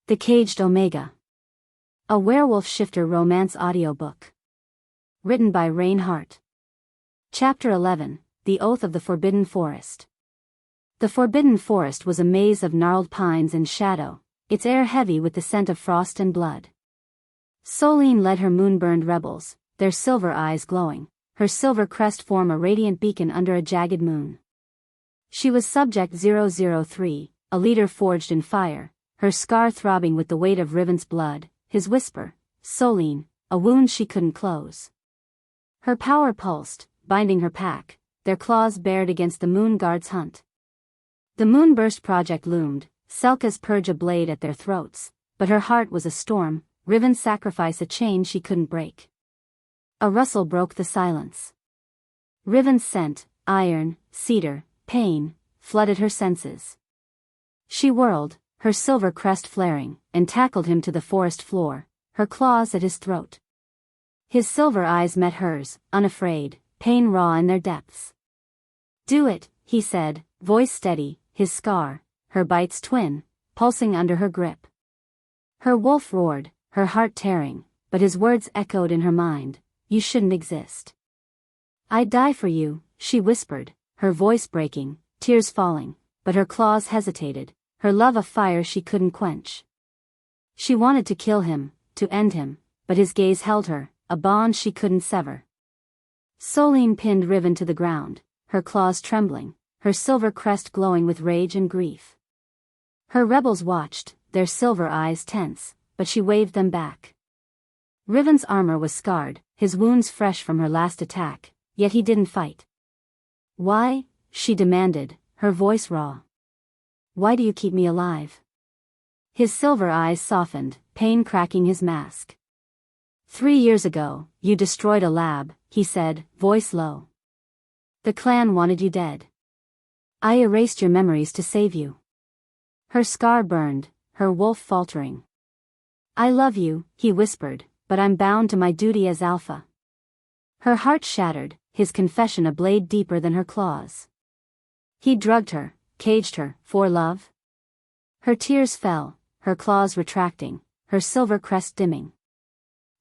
The Caged Omega. A Werewolf Shifter Romance Audiobook. Written by Reinhardt. Chapter 11, The Oath of the Forbidden Forest. The Forbidden Forest was a maze of gnarled pines and shadow, its air heavy with the scent of frost and blood. Solene led her moon-burned rebels, their silver eyes glowing, her silver crest form a radiant beacon under a jagged moon. She was Subject 003, a leader forged in fire, her scar throbbing with the weight of Riven's blood, his whisper, Solene, a wound she couldn't close. Her power pulsed, binding her pack, their claws bared against the Moon Guard's hunt. The Moonburst Project loomed, Selka's purge a blade at their throats, but her heart was a storm, Riven's sacrifice a chain she couldn't break. A rustle broke the silence. Riven's scent, iron, cedar, pain, flooded her senses. She whirled, her silver crest flaring, and tackled him to the forest floor, her claws at his throat. His silver eyes met hers, unafraid, pain raw in their depths. "Do it," he said, voice steady, his scar, her bite's twin, pulsing under her grip. Her wolf roared, her heart tearing, but his words echoed in her mind, "You shouldn't exist." "I'd die for you," she whispered, her voice breaking, tears falling, but her claws hesitated, her love a fire she couldn't quench. She wanted to kill him, to end him, but his gaze held her, a bond she couldn't sever. Solene pinned Riven to the ground, her claws trembling, her silver crest glowing with rage and grief. Her rebels watched, their silver eyes tense, but she waved them back. Riven's armor was scarred, his wounds fresh from her last attack, yet he didn't fight. "Why?" she demanded, her voice raw. "Why do you keep me alive?" His silver eyes softened, pain cracking his mask. 3 years ago, you destroyed a lab," he said, voice low. "The clan wanted you dead. I erased your memories to save you." Her scar burned, her wolf faltering. "I love you," he whispered, "but I'm bound to my duty as Alpha." Her heart shattered, his confession a blade deeper than her claws. He drugged her, caged her, for love? Her tears fell, her claws retracting, her silver crest dimming.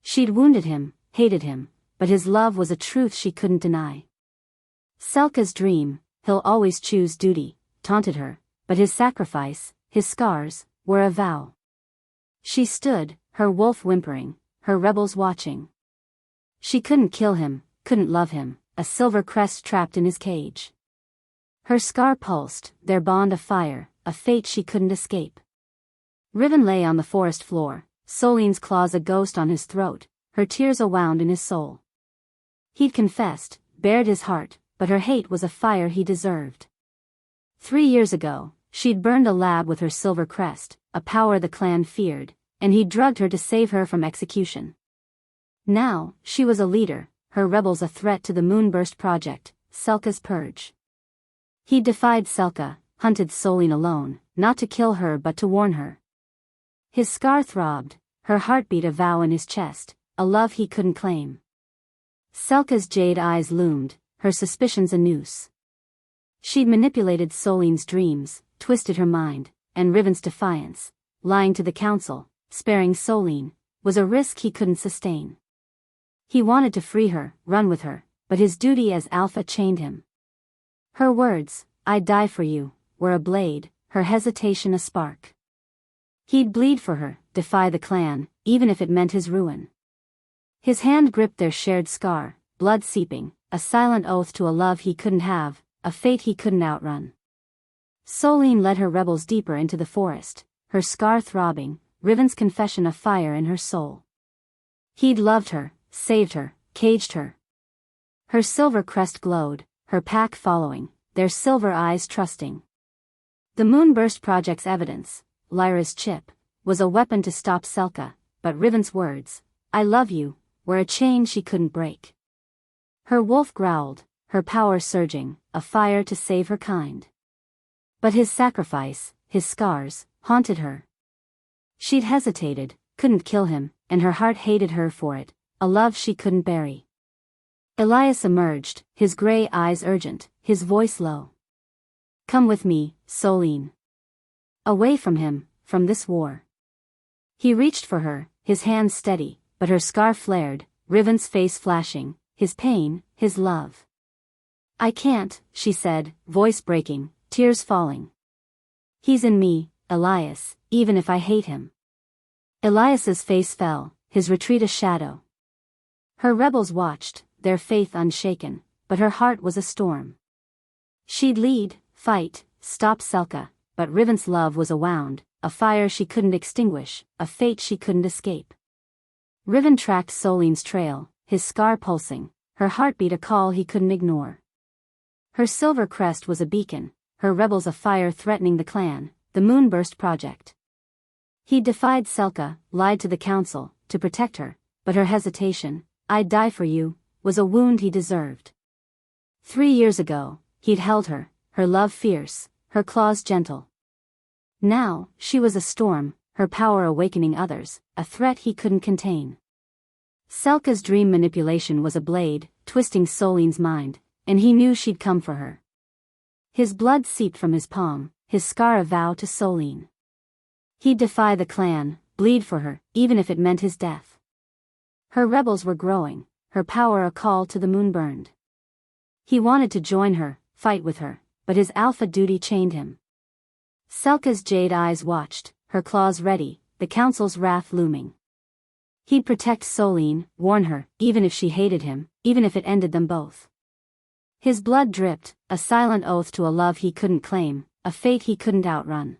She'd wounded him, hated him, but his love was a truth she couldn't deny. Selka's dream, "He'll always choose duty," taunted her, but his sacrifice, his scars, were a vow. She stood, her wolf whimpering, her rebels watching. She couldn't kill him, couldn't love him, a silver crest trapped in his cage. Her scar pulsed, their bond a fire, a fate she couldn't escape. Riven lay on the forest floor, Solene's claws a ghost on his throat, her tears a wound in his soul. He'd confessed, bared his heart, but her hate was a fire he deserved. 3 years ago, she'd burned a lab with her silver crest, a power the clan feared, and he'd drugged her to save her from execution. Now, she was a leader, her rebels a threat to the Moonburst Project, Selka's purge. He defied Selka, hunted Solene alone, not to kill her but to warn her. His scar throbbed, her heartbeat a vow in his chest, a love he couldn't claim. Selka's jade eyes loomed, her suspicions a noose. She'd manipulated Solene's dreams, twisted her mind, and Riven's defiance, lying to the council, sparing Solene, was a risk he couldn't sustain. He wanted to free her, run with her, but his duty as Alpha chained him. Her words, "I'd die for you," were a blade, her hesitation a spark. He'd bleed for her, defy the clan, even if it meant his ruin. His hand gripped their shared scar, blood seeping, a silent oath to a love he couldn't have, a fate he couldn't outrun. Solene led her rebels deeper into the forest, her scar throbbing, Riven's confession a fire in her soul. He'd loved her, saved her, caged her. Her silver crest glowed, her pack following, their silver eyes trusting. The Moonburst Project's evidence, Lyra's chip, was a weapon to stop Selka, but Riven's words, "I love you," were a chain she couldn't break. Her wolf growled, her power surging, a fire to save her kind. But his sacrifice, his scars, haunted her. She'd hesitated, couldn't kill him, and her heart hated her for it, a love she couldn't bury. Elias emerged, his gray eyes urgent, his voice low. "Come with me, Solene. Away from him, from this war." He reached for her, his hands steady, but her scar flared, Riven's face flashing, his pain, his love. "I can't," she said, voice breaking, tears falling. "He's in me, Elias, even if I hate him." Elias's face fell, his retreat a shadow. Her rebels watched, their faith unshaken, but her heart was a storm. She'd lead, fight, stop Selka, but Riven's love was a wound, a fire she couldn't extinguish, a fate she couldn't escape. Riven tracked Solene's trail, his scar pulsing, her heartbeat a call he couldn't ignore. Her silver crest was a beacon, her rebels a fire threatening the clan, the Moonburst Project. He defied Selka, lied to the council, to protect her, but her hesitation, "I'd die for you," was a wound he deserved. 3 years ago, he'd held her, her love fierce, her claws gentle. Now, she was a storm, her power awakening others, a threat he couldn't contain. Selka's dream manipulation was a blade, twisting Solene's mind, and he knew she'd come for her. His blood seeped from his palm, his scar a vow to Solene. He'd defy the clan, bleed for her, even if it meant his death. Her rebels were growing, her power a call to the Moonburned. He wanted to join her, fight with her, but his alpha duty chained him. Selka's jade eyes watched, her claws ready, the council's wrath looming. He'd protect Solene, warn her, even if she hated him, even if it ended them both. His blood dripped, a silent oath to a love he couldn't claim, a fate he couldn't outrun.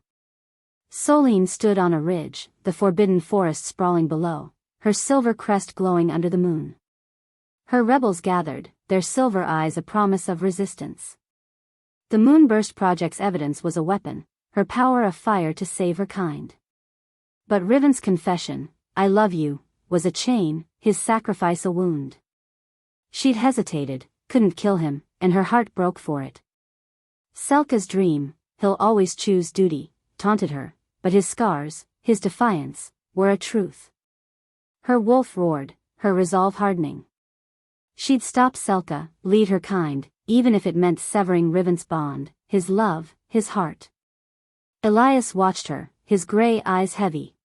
Solene stood on a ridge, the forbidden forest sprawling below, her silver crest glowing under the moon. Her rebels gathered, their silver eyes a promise of resistance. The Moonburst Project's evidence was a weapon, her power a fire to save her kind. But Riven's confession, "I love you," was a chain, his sacrifice a wound. She'd hesitated, couldn't kill him, and her heart broke for it. Selka's dream, "He'll always choose duty," taunted her, but his scars, his defiance, were a truth. Her wolf roared, her resolve hardening. She'd stop Selka, lead her kind, even if it meant severing Riven's bond, his love, his heart. Elias watched her, his gray eyes heavy.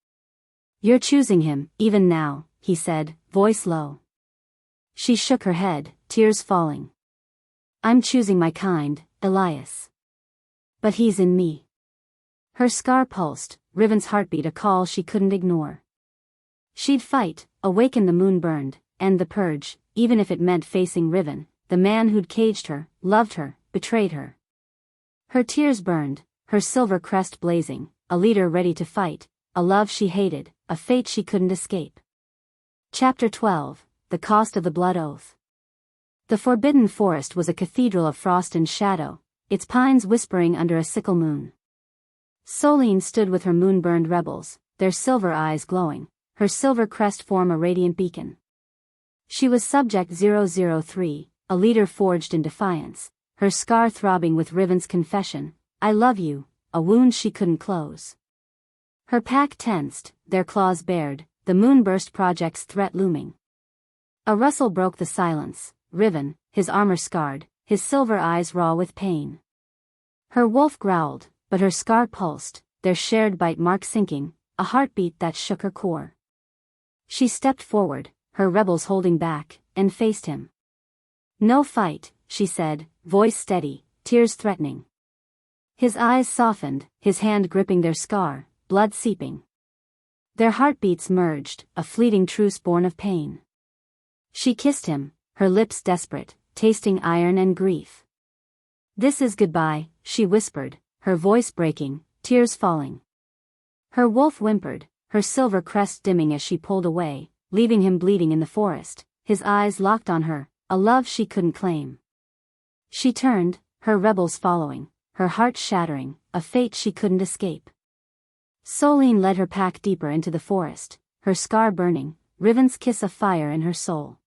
"You're choosing him, even now," he said, voice low. She shook her head, tears falling. "I'm choosing my kind, Elias. But he's in me." Her scar pulsed, Riven's heartbeat a call she couldn't ignore. She'd fight, awaken the Moonburned, end the purge, even if it meant facing Riven, the man who'd caged her, loved her, betrayed her. Her tears burned, her silver crest blazing, a leader ready to fight, a love she hated, a fate she couldn't escape. Chapter 12, The Cost of the Blood Oath. The Forbidden Forest was a cathedral of frost and shadow, its pines whispering under a sickle moon. Solene stood with her moon-burned rebels, their silver eyes glowing, her silver crest form a radiant beacon. She was Subject 003, a leader forged in defiance, her scar throbbing with Riven's confession, "I love you," a wound she couldn't close. Her pack tensed, their claws bared, the Moonburst Project's threat looming. A rustle broke the silence, Riven, his armor scarred, his silver eyes raw with pain. Her wolf growled, but her scar pulsed, their shared bite mark sinking, a heartbeat that shook her core. She stepped forward, her rebels holding back, and faced him. "No fight," she said, voice steady, tears threatening. His eyes softened, his hand gripping their scar, blood seeping. Their heartbeats merged, a fleeting truce born of pain. She kissed him, her lips desperate, tasting iron and grief. "This is goodbye," she whispered, her voice breaking, tears falling. Her wolf whimpered, her silver crest dimming as she pulled away, leaving him bleeding in the forest, his eyes locked on her, a love she couldn't claim. She turned, her rebels following, her heart shattering, a fate she couldn't escape. Solene led her pack deeper into the forest, her scar burning, Riven's kiss of fire in her soul.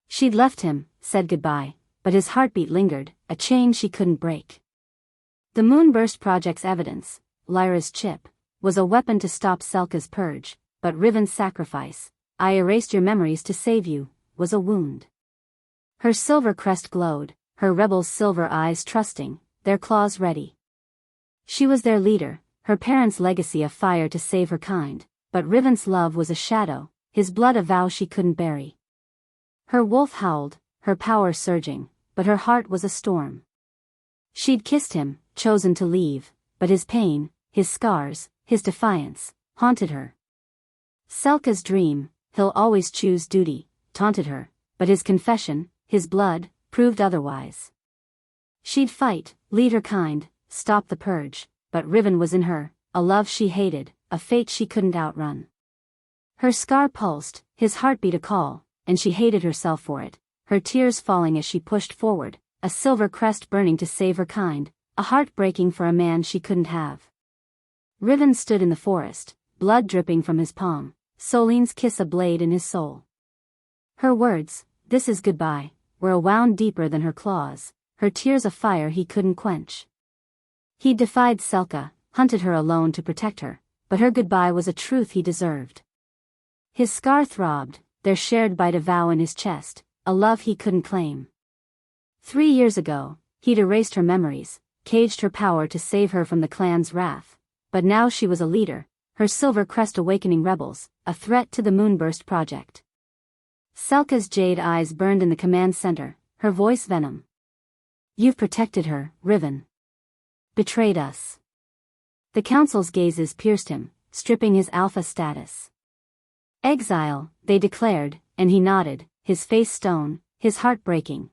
She'd left him, said goodbye, but his heartbeat lingered, a chain she couldn't break. The Moonburst Project's evidence, Lyra's chip, was a weapon to stop Selka's purge, but Riven's sacrifice, "I erased your memories to save you," was a wound. Her silver crest glowed, her rebels' silver eyes trusting, their claws ready. She was their leader, her parents' legacy of fire to save her kind, but Riven's love was a shadow, his blood a vow she couldn't bury. Her wolf howled, her power surging, but her heart was a storm. She'd kissed him, chosen to leave, but his pain, his scars, his defiance, haunted her. Selka's dream, he'll always choose duty, taunted her, but his confession, his blood, proved otherwise. She'd fight, lead her kind, stop the purge, but Riven was in her, a love she hated, a fate she couldn't outrun. Her scar pulsed, his heartbeat a call, and she hated herself for it, her tears falling as she pushed forward, a silver crest burning to save her kind, a heart breaking for a man she couldn't have. Riven stood in the forest, blood dripping from his palm, Solene's kiss a blade in his soul. Her words, "This is goodbye," were a wound deeper than her claws, her tears a fire he couldn't quench. He defied Selka, hunted her alone to protect her, but her goodbye was a truth he deserved. His scar throbbed, their shared bite a vow in his chest, a love he couldn't claim. 3 years ago, he'd erased her memories, caged her power to save her from the clan's wrath, but now she was a leader, her silver crest awakening rebels, a threat to the Moonburst project. Selka's jade eyes burned in the command center, her voice venom. "You've protected her, Riven. Betrayed us." The council's gazes pierced him, stripping his alpha status. "Exile," they declared, and he nodded, his face stone, his heart breaking.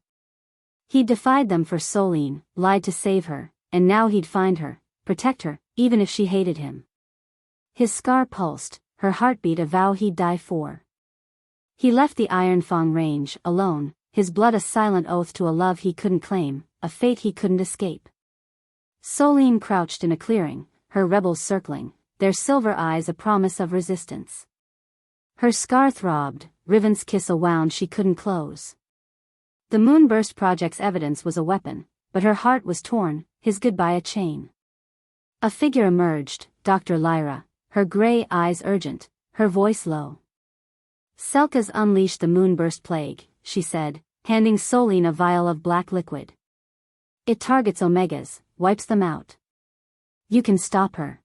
He'd defied them for Solene, lied to save her, and now he'd find her, protect her, even if she hated him. His scar pulsed, her heartbeat a vow he'd die for. He left the Ironfang range, alone, his blood a silent oath to a love he couldn't claim, a fate he couldn't escape. Solene crouched in a clearing, her rebels circling, their silver eyes a promise of resistance. Her scar throbbed, Riven's kiss a wound she couldn't close. The Moonburst Project's evidence was a weapon, but her heart was torn, his goodbye a chain. A figure emerged, Dr. Lyra, her gray eyes urgent, her voice low. "Selka's unleashed the Moonburst plague," she said, handing Solene a vial of black liquid. "It targets Omegas, wipes them out. You can stop her."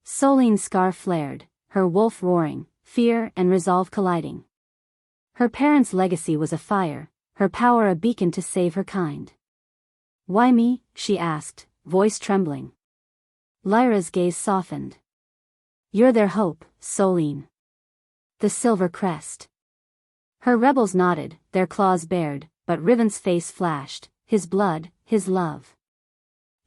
Solene's scar flared, her wolf roaring, fear and resolve colliding. Her parents' legacy was a fire, her power a beacon to save her kind. "Why me?" she asked, voice trembling. Lyra's gaze softened. "You're their hope, Solene. The silver crest." Her rebels nodded, their claws bared, but Riven's face flashed, his blood, his love.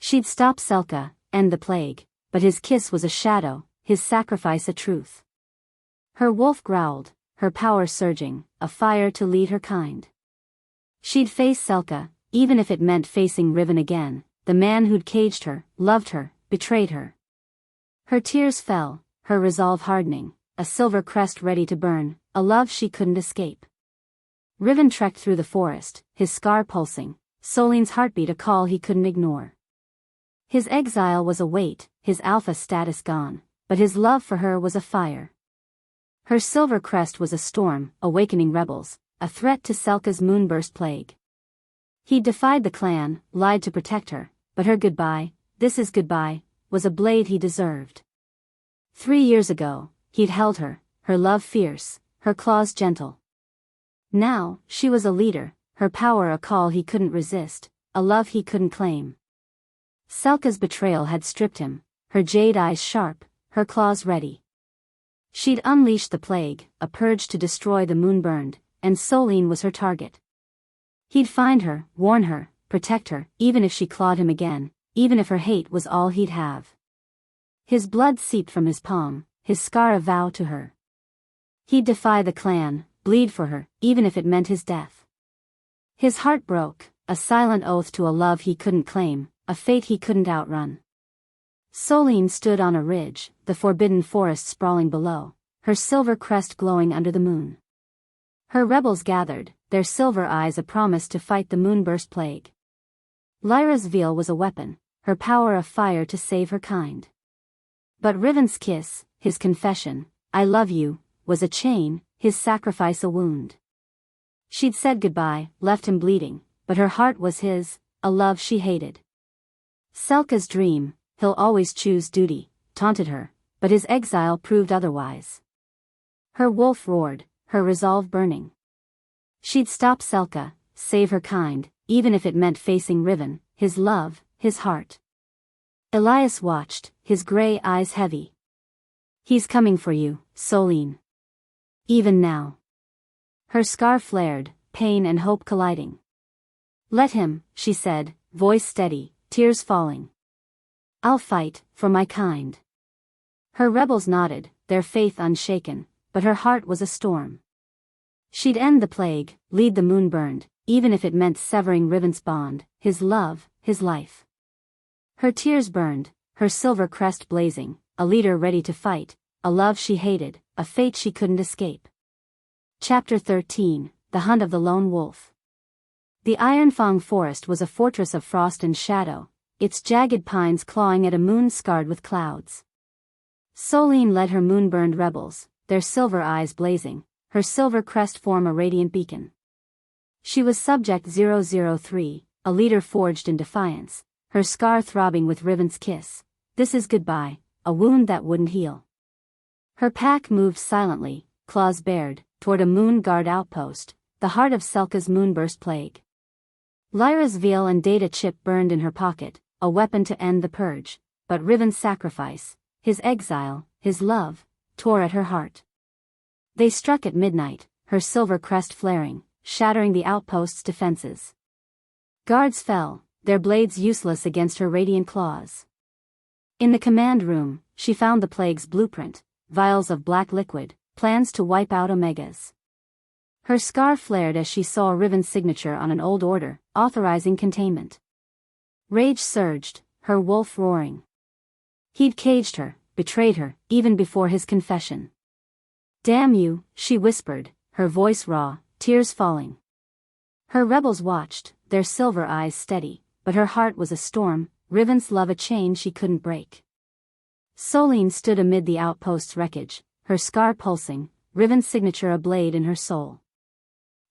She'd stop Selka, end the plague, but his kiss was a shadow, his sacrifice a truth. Her wolf growled, her power surging, a fire to lead her kind. She'd face Selka, even if it meant facing Riven again, the man who'd caged her, loved her, betrayed her. Her tears fell, her resolve hardening, a silver crest ready to burn, a love she couldn't escape. Riven trekked through the forest, his scar pulsing, Solene's heartbeat a call he couldn't ignore. His exile was a weight, his alpha status gone, but his love for her was a fire. Her silver crest was a storm, awakening rebels, a threat to Selka's Moonburst plague. He defied the clan, lied to protect her, but her goodbye, "This is goodbye," was a blade he deserved. 3 years ago, he'd held her, her love fierce, her claws gentle. Now, she was a leader, her power a call he couldn't resist, a love he couldn't claim. Selka's betrayal had stripped him, her jade eyes sharp, her claws ready. She'd unleashed the plague, a purge to destroy the Moonburned, and Solene was her target. He'd find her, warn her, protect her, even if she clawed him again, even if her hate was all he'd have. His blood seeped from his palm, his scar a vow to her. He'd defy the clan, bleed for her, even if it meant his death. His heart broke, a silent oath to a love he couldn't claim, a fate he couldn't outrun. Solene stood on a ridge, the forbidden forest sprawling below, her silver crest glowing under the moon. Her rebels gathered, their silver eyes a promise to fight the Moonburst plague. Lyra's veil was a weapon, her power a fire to save her kind. But Riven's kiss, his confession, "I love you," was a chain, his sacrifice a wound. She'd said goodbye, left him bleeding, but her heart was his, a love she hated. Selka's dream, "He'll always choose duty," taunted her, but his exile proved otherwise. Her wolf roared, her resolve burning. She'd stop Selka, save her kind, even if it meant facing Riven, his love, his heart. Elias watched, his gray eyes heavy. He's coming for you, Solene. Even now. Her scar flared, pain and hope colliding. Let him, she said, voice steady, tears falling. I'll fight, for my kind. Her rebels nodded, their faith unshaken, but her heart was a storm. She'd end the plague, lead the moon burned, even if it meant severing Riven's bond, his love, his life. Her tears burned, her silver crest blazing, a leader ready to fight, a love she hated, a fate she couldn't escape. Chapter 13, The Hunt of the Lone Wolf. The Ironfang forest was a fortress of frost and shadow, its jagged pines clawing at a moon scarred with clouds. Solene led her moon-burned rebels, their silver eyes blazing, her silver crest form a radiant beacon. She was Subject 003, a leader forged in defiance, her scar throbbing with Riven's kiss. This is goodbye, a wound that wouldn't heal. Her pack moved silently, claws bared, toward a moon guard outpost, the heart of Selka's moonburst plague. Lyra's veil and data chip burned in her pocket, a weapon to end the purge, but Riven's sacrifice, his exile, his love, tore at her heart. They struck at midnight, her silver crest flaring, shattering the outpost's defenses. Guards fell, their blades useless against her radiant claws. In the command room, she found the plague's blueprint, vials of black liquid, plans to wipe out Omegas. Her scar flared as she saw Riven's signature on an old order, authorizing containment. Rage surged, her wolf roaring. He'd caged her, betrayed her, even before his confession. Damn you, she whispered, her voice raw, tears falling. Her rebels watched, their silver eyes steady, but her heart was a storm, Riven's love a chain she couldn't break. Solene stood amid the outpost's wreckage, her scar pulsing, Riven's signature a blade in her soul.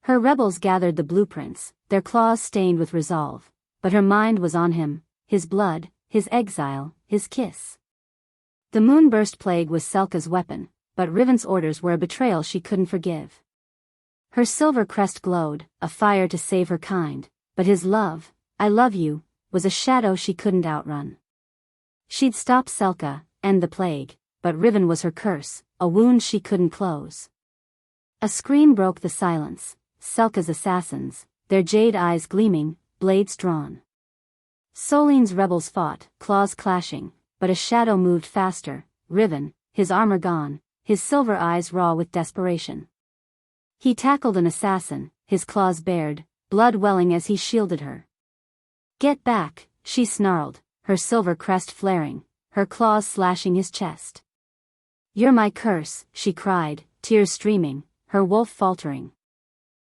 Her rebels gathered the blueprints, their claws stained with resolve, but her mind was on him, his blood, his exile, his kiss. The moonburst plague was Selka's weapon, but Riven's orders were a betrayal she couldn't forgive. Her silver crest glowed, a fire to save her kind, but his love, I love you, was a shadow she couldn't outrun. She'd stop Selka, end the plague, but Riven was her curse, a wound she couldn't close. A scream broke the silence, Selka's assassins, their jade eyes gleaming, blades drawn. Solene's rebels fought, claws clashing, but a shadow moved faster, Riven, his armor gone, his silver eyes raw with desperation. He tackled an assassin, his claws bared, blood welling as he shielded her. Get back, she snarled, her silver crest flaring, her claws slashing his chest. You're my curse, she cried, tears streaming, her wolf faltering.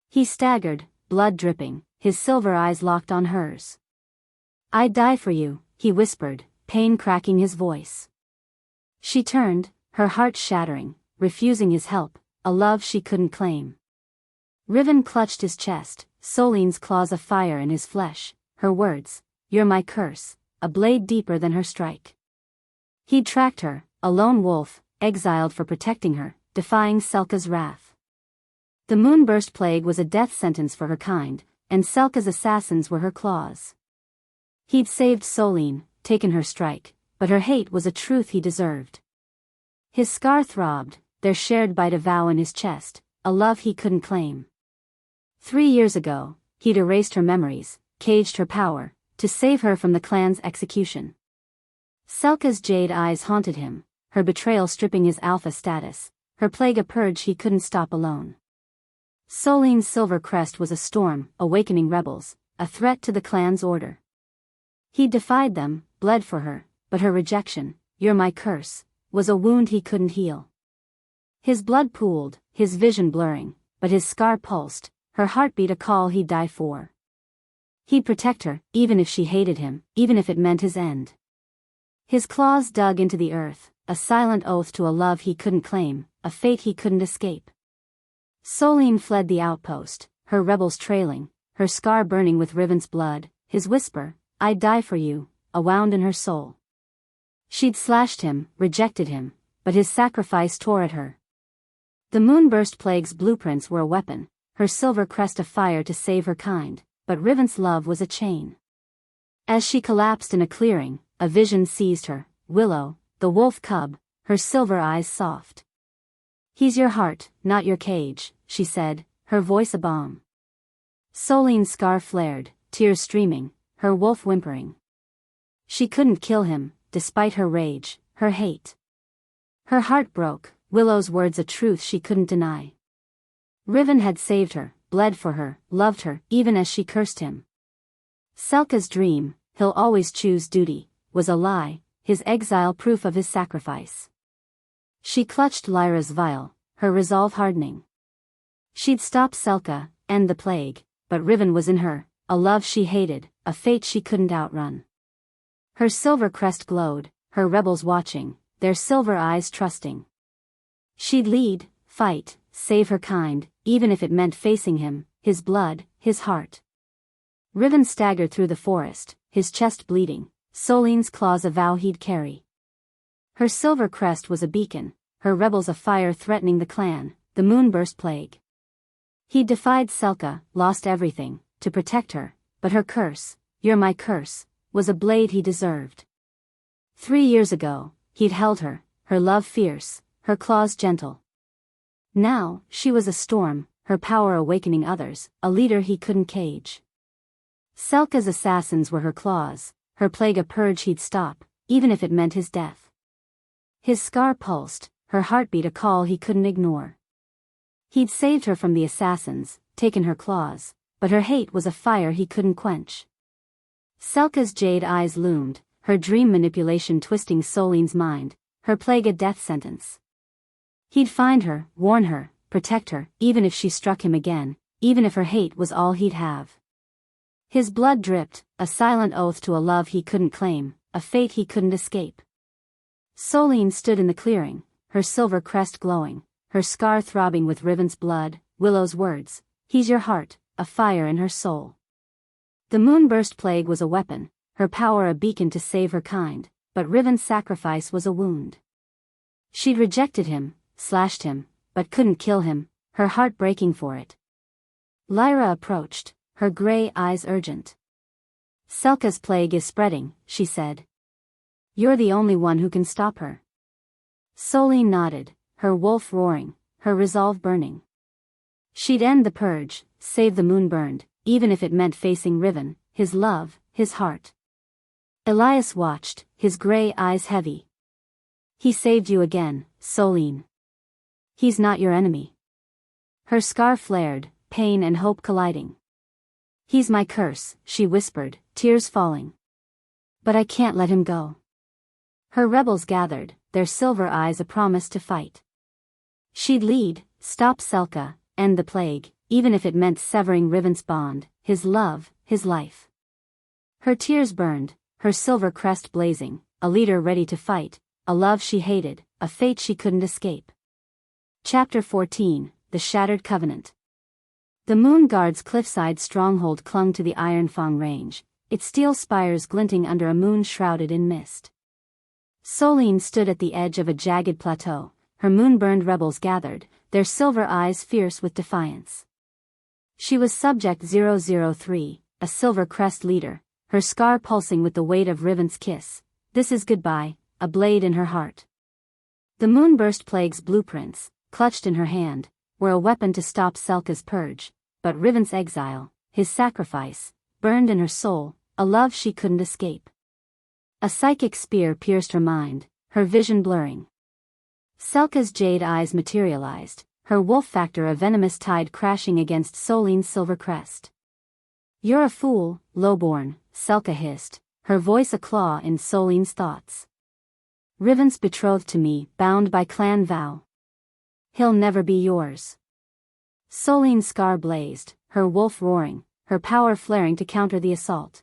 He staggered, blood dripping, his silver eyes locked on hers. I'd die for you, he whispered, pain cracking his voice. She turned, her heart shattering, refusing his help, a love she couldn't claim. Riven clutched his chest, Solene's claws afire in his flesh, her words, you're my curse, a blade deeper than her strike. He'd tracked her, a lone wolf, exiled for protecting her, defying Selka's wrath. The moonburst plague was a death sentence for her kind, and Selka's assassins were her claws. He'd saved Solene, taken her strike, but her hate was a truth he deserved. His scar throbbed, there shared bite a vow in his chest, a love he couldn't claim. 3 years ago, he'd erased her memories, caged her power, to save her from the clan's execution. Selka's jade eyes haunted him, her betrayal stripping his alpha status, her plague a purge he couldn't stop alone. Solene's silver crest was a storm, awakening rebels, a threat to the clan's order. He defied them, bled for her, but her rejection, you're my curse, was a wound he couldn't heal. His blood pooled, his vision blurring, but his scar pulsed, her heartbeat a call he'd die for. He'd protect her, even if she hated him, even if it meant his end. His claws dug into the earth, a silent oath to a love he couldn't claim, a fate he couldn't escape. Solene fled the outpost, her rebels trailing, her scar burning with Riven's blood, his whisper, I'd die for you, a wound in her soul. She'd slashed him, rejected him, but his sacrifice tore at her. The Moonburst Plague's blueprints were a weapon, her silver crest a fire to save her kind, but Riven's love was a chain. As she collapsed in a clearing, a vision seized her, Willow, the wolf cub, her silver eyes soft. "He's your heart, not your cage," she said, her voice a balm. Solene's scar flared, tears streaming, her wolf whimpering. She couldn't kill him, despite her rage, her hate. Her heart broke, Willow's words a truth she couldn't deny. Riven had saved her, bled for her, loved her, even as she cursed him. Selka's dream, he'll always choose duty, was a lie, his exile proof of his sacrifice. She clutched Lyra's vial, her resolve hardening. She'd stop Selka, end the plague, but Riven was in her, a love she hated, a fate she couldn't outrun. Her silver crest glowed, her rebels watching, their silver eyes trusting. She'd lead, fight, save her kind, even if it meant facing him, his blood, his heart. Riven staggered through the forest, his chest bleeding, Solene's claws a vow he'd carry. Her silver crest was a beacon, her rebels a fire threatening the clan, the Moonburst Plague. He'd defied Selka, lost everything, to protect her, but her curse, "You're my curse," was a blade he deserved. 3 years ago, he'd held her, her love fierce, her claws gentle. Now, she was a storm, her power awakening others, a leader he couldn't cage. Selka's assassins were her claws, her plague a purge he'd stop, even if it meant his death. His scar pulsed, her heartbeat a call he couldn't ignore. He'd saved her from the assassins, taken her claws, but her hate was a fire he couldn't quench. Selka's jade eyes loomed, her dream manipulation twisting Solene's mind, her plague a death sentence. He'd find her, warn her, protect her, even if she struck him again, even if her hate was all he'd have. His blood dripped, a silent oath to a love he couldn't claim, a fate he couldn't escape. Solene stood in the clearing, her silver crest glowing, her scar throbbing with Riven's blood, Willow's words, "He's your heart," a fire in her soul. The Moonburst Plague was a weapon, her power a beacon to save her kind, but Riven's sacrifice was a wound. She'd rejected him, slashed him, but couldn't kill him, her heart breaking for it. Lyra approached, her gray eyes urgent. "Selka's plague is spreading," she said. "You're the only one who can stop her." Solene nodded, her wolf roaring, her resolve burning. She'd end the purge, save the moon burned, even if it meant facing Riven, his love, his heart. Elias watched, his gray eyes heavy. "He saved you again, Solene. He's not your enemy." Her scar flared, pain and hope colliding. "He's my curse," she whispered, tears falling. "But I can't let him go." Her rebels gathered, their silver eyes a promise to fight. She'd lead, stop Selka, end the plague, even if it meant severing Riven's bond, his love, his life. Her tears burned, her silver crest blazing, a leader ready to fight, a love she hated, a fate she couldn't escape. Chapter 14, The Shattered Covenant. The Moon Guard's cliffside stronghold clung to the Ironfang Range, its steel spires glinting under a moon shrouded in mist. Solene stood at the edge of a jagged plateau, her moon-burned rebels gathered, their silver eyes fierce with defiance. She was Subject 003, a Silver Crest leader, her scar pulsing with the weight of Riven's kiss. "This is goodbye," a blade in her heart. The Moonburst Plague's blueprints, clutched in her hand, were a weapon to stop Selka's purge, but Riven's exile, his sacrifice, burned in her soul, a love she couldn't escape. A psychic spear pierced her mind, her vision blurring. Selka's jade eyes materialized, her wolf factor a venomous tide crashing against Solene's silver crest. "You're a fool, lowborn," Selka hissed, her voice a claw in Solene's thoughts. "Riven's betrothed to me, bound by clan vow. He'll never be yours." Solene's scar blazed, her wolf roaring, her power flaring to counter the assault.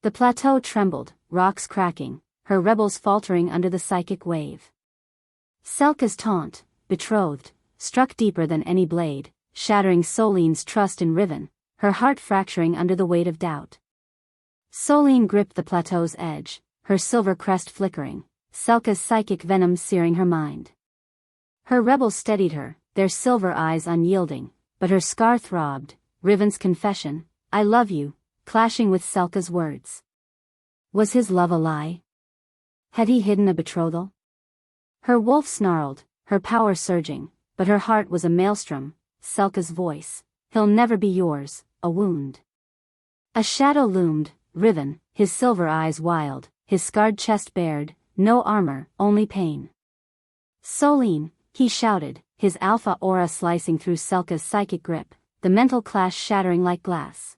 The plateau trembled, rocks cracking, her rebels faltering under the psychic wave. Selka's taunt, "betrothed," struck deeper than any blade, shattering Solene's trust in Riven, her heart fracturing under the weight of doubt. Solene gripped the plateau's edge, her silver crest flickering, Selka's psychic venom searing her mind. Her rebels steadied her, their silver eyes unyielding, but her scar throbbed, Riven's confession, "I love you," clashing with Selka's words. Was his love a lie? Had he hidden a betrothal? Her wolf snarled, her power surging, but her heart was a maelstrom. Selka's voice, "He'll never be yours," a wound. A shadow loomed, Riven, his silver eyes wild, his scarred chest bared, no armor, only pain. "Solene," he shouted, his alpha aura slicing through Selka's psychic grip, the mental clash shattering like glass.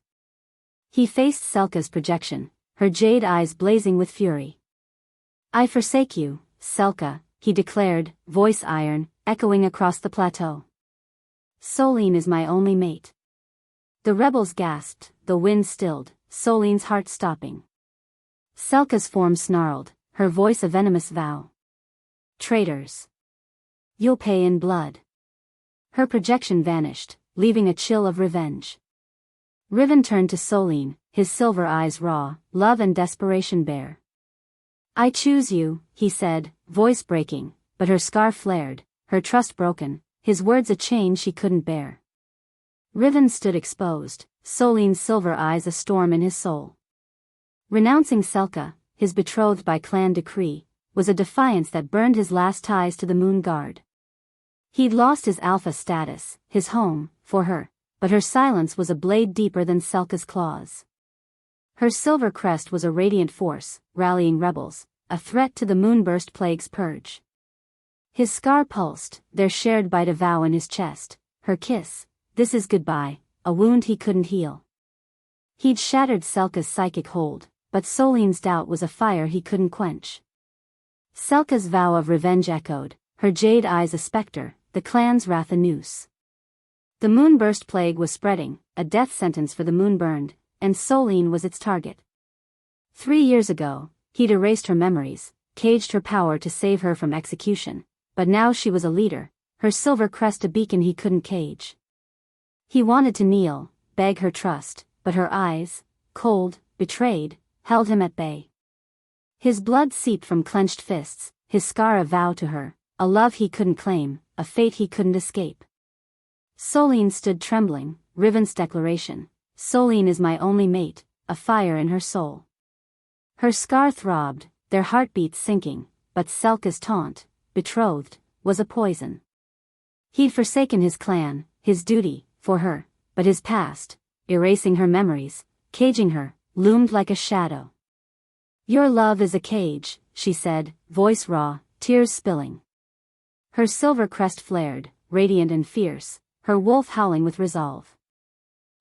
He faced Selka's projection, her jade eyes blazing with fury. "I forsake you, Selka," he declared, voice iron, echoing across the plateau. "Solene is my only mate." The rebels gasped, the wind stilled, Solene's heart stopping. Selka's form snarled, her voice a venomous vow. "Traitors. You'll pay in blood." Her projection vanished, leaving a chill of revenge. Riven turned to Solene, his silver eyes raw, love and desperation bare. "I choose you," he said, voice breaking, but her scar flared, her trust broken, his words a chain she couldn't bear. Riven stood exposed, Solene's silver eyes a storm in his soul. Renouncing Selka, his betrothed by clan decree, was a defiance that burned his last ties to the Moon Guard. He'd lost his alpha status, his home, for her, but her silence was a blade deeper than Selka's claws. Her silver crest was a radiant force, rallying rebels, a threat to the Moonburst Plague's purge. His scar pulsed, their shared bite a vow in his chest, her kiss, "This is goodbye," a wound he couldn't heal. He'd shattered Selka's psychic hold, but Solene's doubt was a fire he couldn't quench. Selka's vow of revenge echoed, her jade eyes a specter, the clan's wrath a noose. The Moonburst Plague was spreading, a death sentence for the Moonburned, and Solene was its target. 3 years ago, he'd erased her memories, caged her power to save her from execution, but now she was a leader, her silver crest a beacon he couldn't cage. He wanted to kneel, beg her trust, but her eyes, cold, betrayed, held him at bay. His blood seeped from clenched fists, his scar a vow to her, a love he couldn't claim, a fate he couldn't escape. Solene stood trembling, Riven's declaration, "Solene is my only mate," a fire in her soul. Her scar throbbed, their heartbeats sinking, but Selka's taunt, "betrothed," was a poison. He'd forsaken his clan, his duty, for her, but his past, erasing her memories, caging her, loomed like a shadow. "Your love is a cage," she said, voice raw, tears spilling. Her silver crest flared, radiant and fierce, her wolf howling with resolve.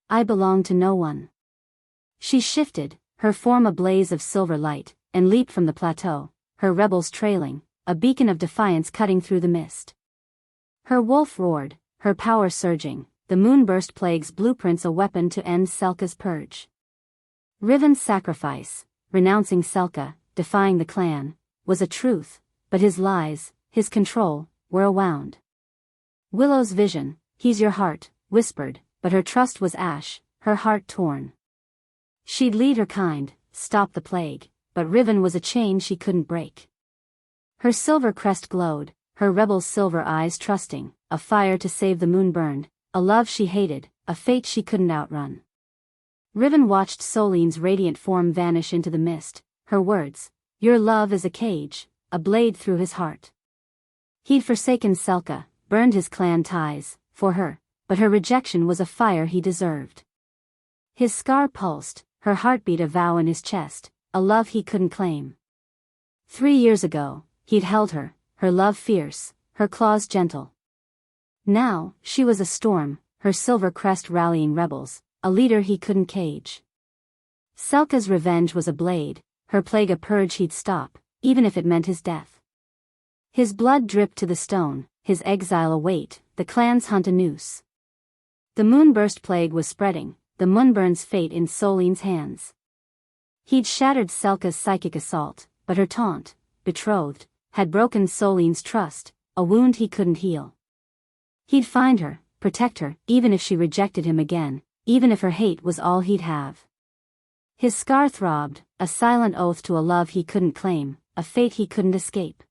"I belong to no one." She shifted, her form a blaze of silver light, and leaped from the plateau, her rebels trailing, a beacon of defiance cutting through the mist. Her wolf roared, her power surging, the Moonburst Plague's blueprints a weapon to end Selka's purge. Riven's sacrifice, renouncing Selka, defying the clan, was a truth, but his lies, his control, were a wound. Willow's vision, "He's your heart," whispered, but her trust was ash, her heart torn. She'd lead her kind, stop the plague, but Riven was a chain she couldn't break. Her silver crest glowed, her rebel's silver eyes trusting, a fire to save the moon burned, a love she hated, a fate she couldn't outrun. Riven watched Solene's radiant form vanish into the mist, her words, "Your love is a cage," a blade through his heart. He'd forsaken Selka, burned his clan ties, for her, but her rejection was a fire he deserved. His scar pulsed, her heartbeat a vow in his chest, a love he couldn't claim. 3 years ago, he'd held her, her love fierce, her claws gentle. Now, she was a storm, her silver crest rallying rebels, a leader he couldn't cage. Selka's revenge was a blade, her plague a purge he'd stop, even if it meant his death. His blood dripped to the stone, his exile a weight, the clan's hunt a noose. The Moonburst Plague was spreading, the Moonburn's fate in Solene's hands. He'd shattered Selka's psychic assault, but her taunt, betrothed, had broken Solene's trust, a wound he couldn't heal. He'd find her, protect her, even if she rejected him again, even if her hate was all he'd have. His scar throbbed, a silent oath to a love he couldn't claim, a fate he couldn't escape.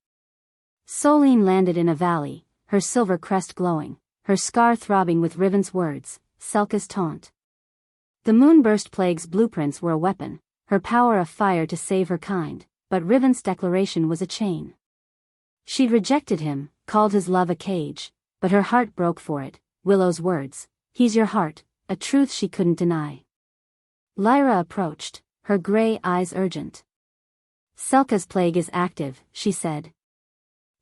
Solene landed in a valley, her silver crest glowing, her scar throbbing with Riven's words, Selka's taunt. The Moonburst Plague's blueprints were a weapon, her power a fire to save her kind, but Riven's declaration was a chain. She'd rejected him, called his love a cage, but her heart broke for it, Willow's words, he's your heart, a truth she couldn't deny. Lyra approached, her grey eyes urgent. Selka's plague is active, she said.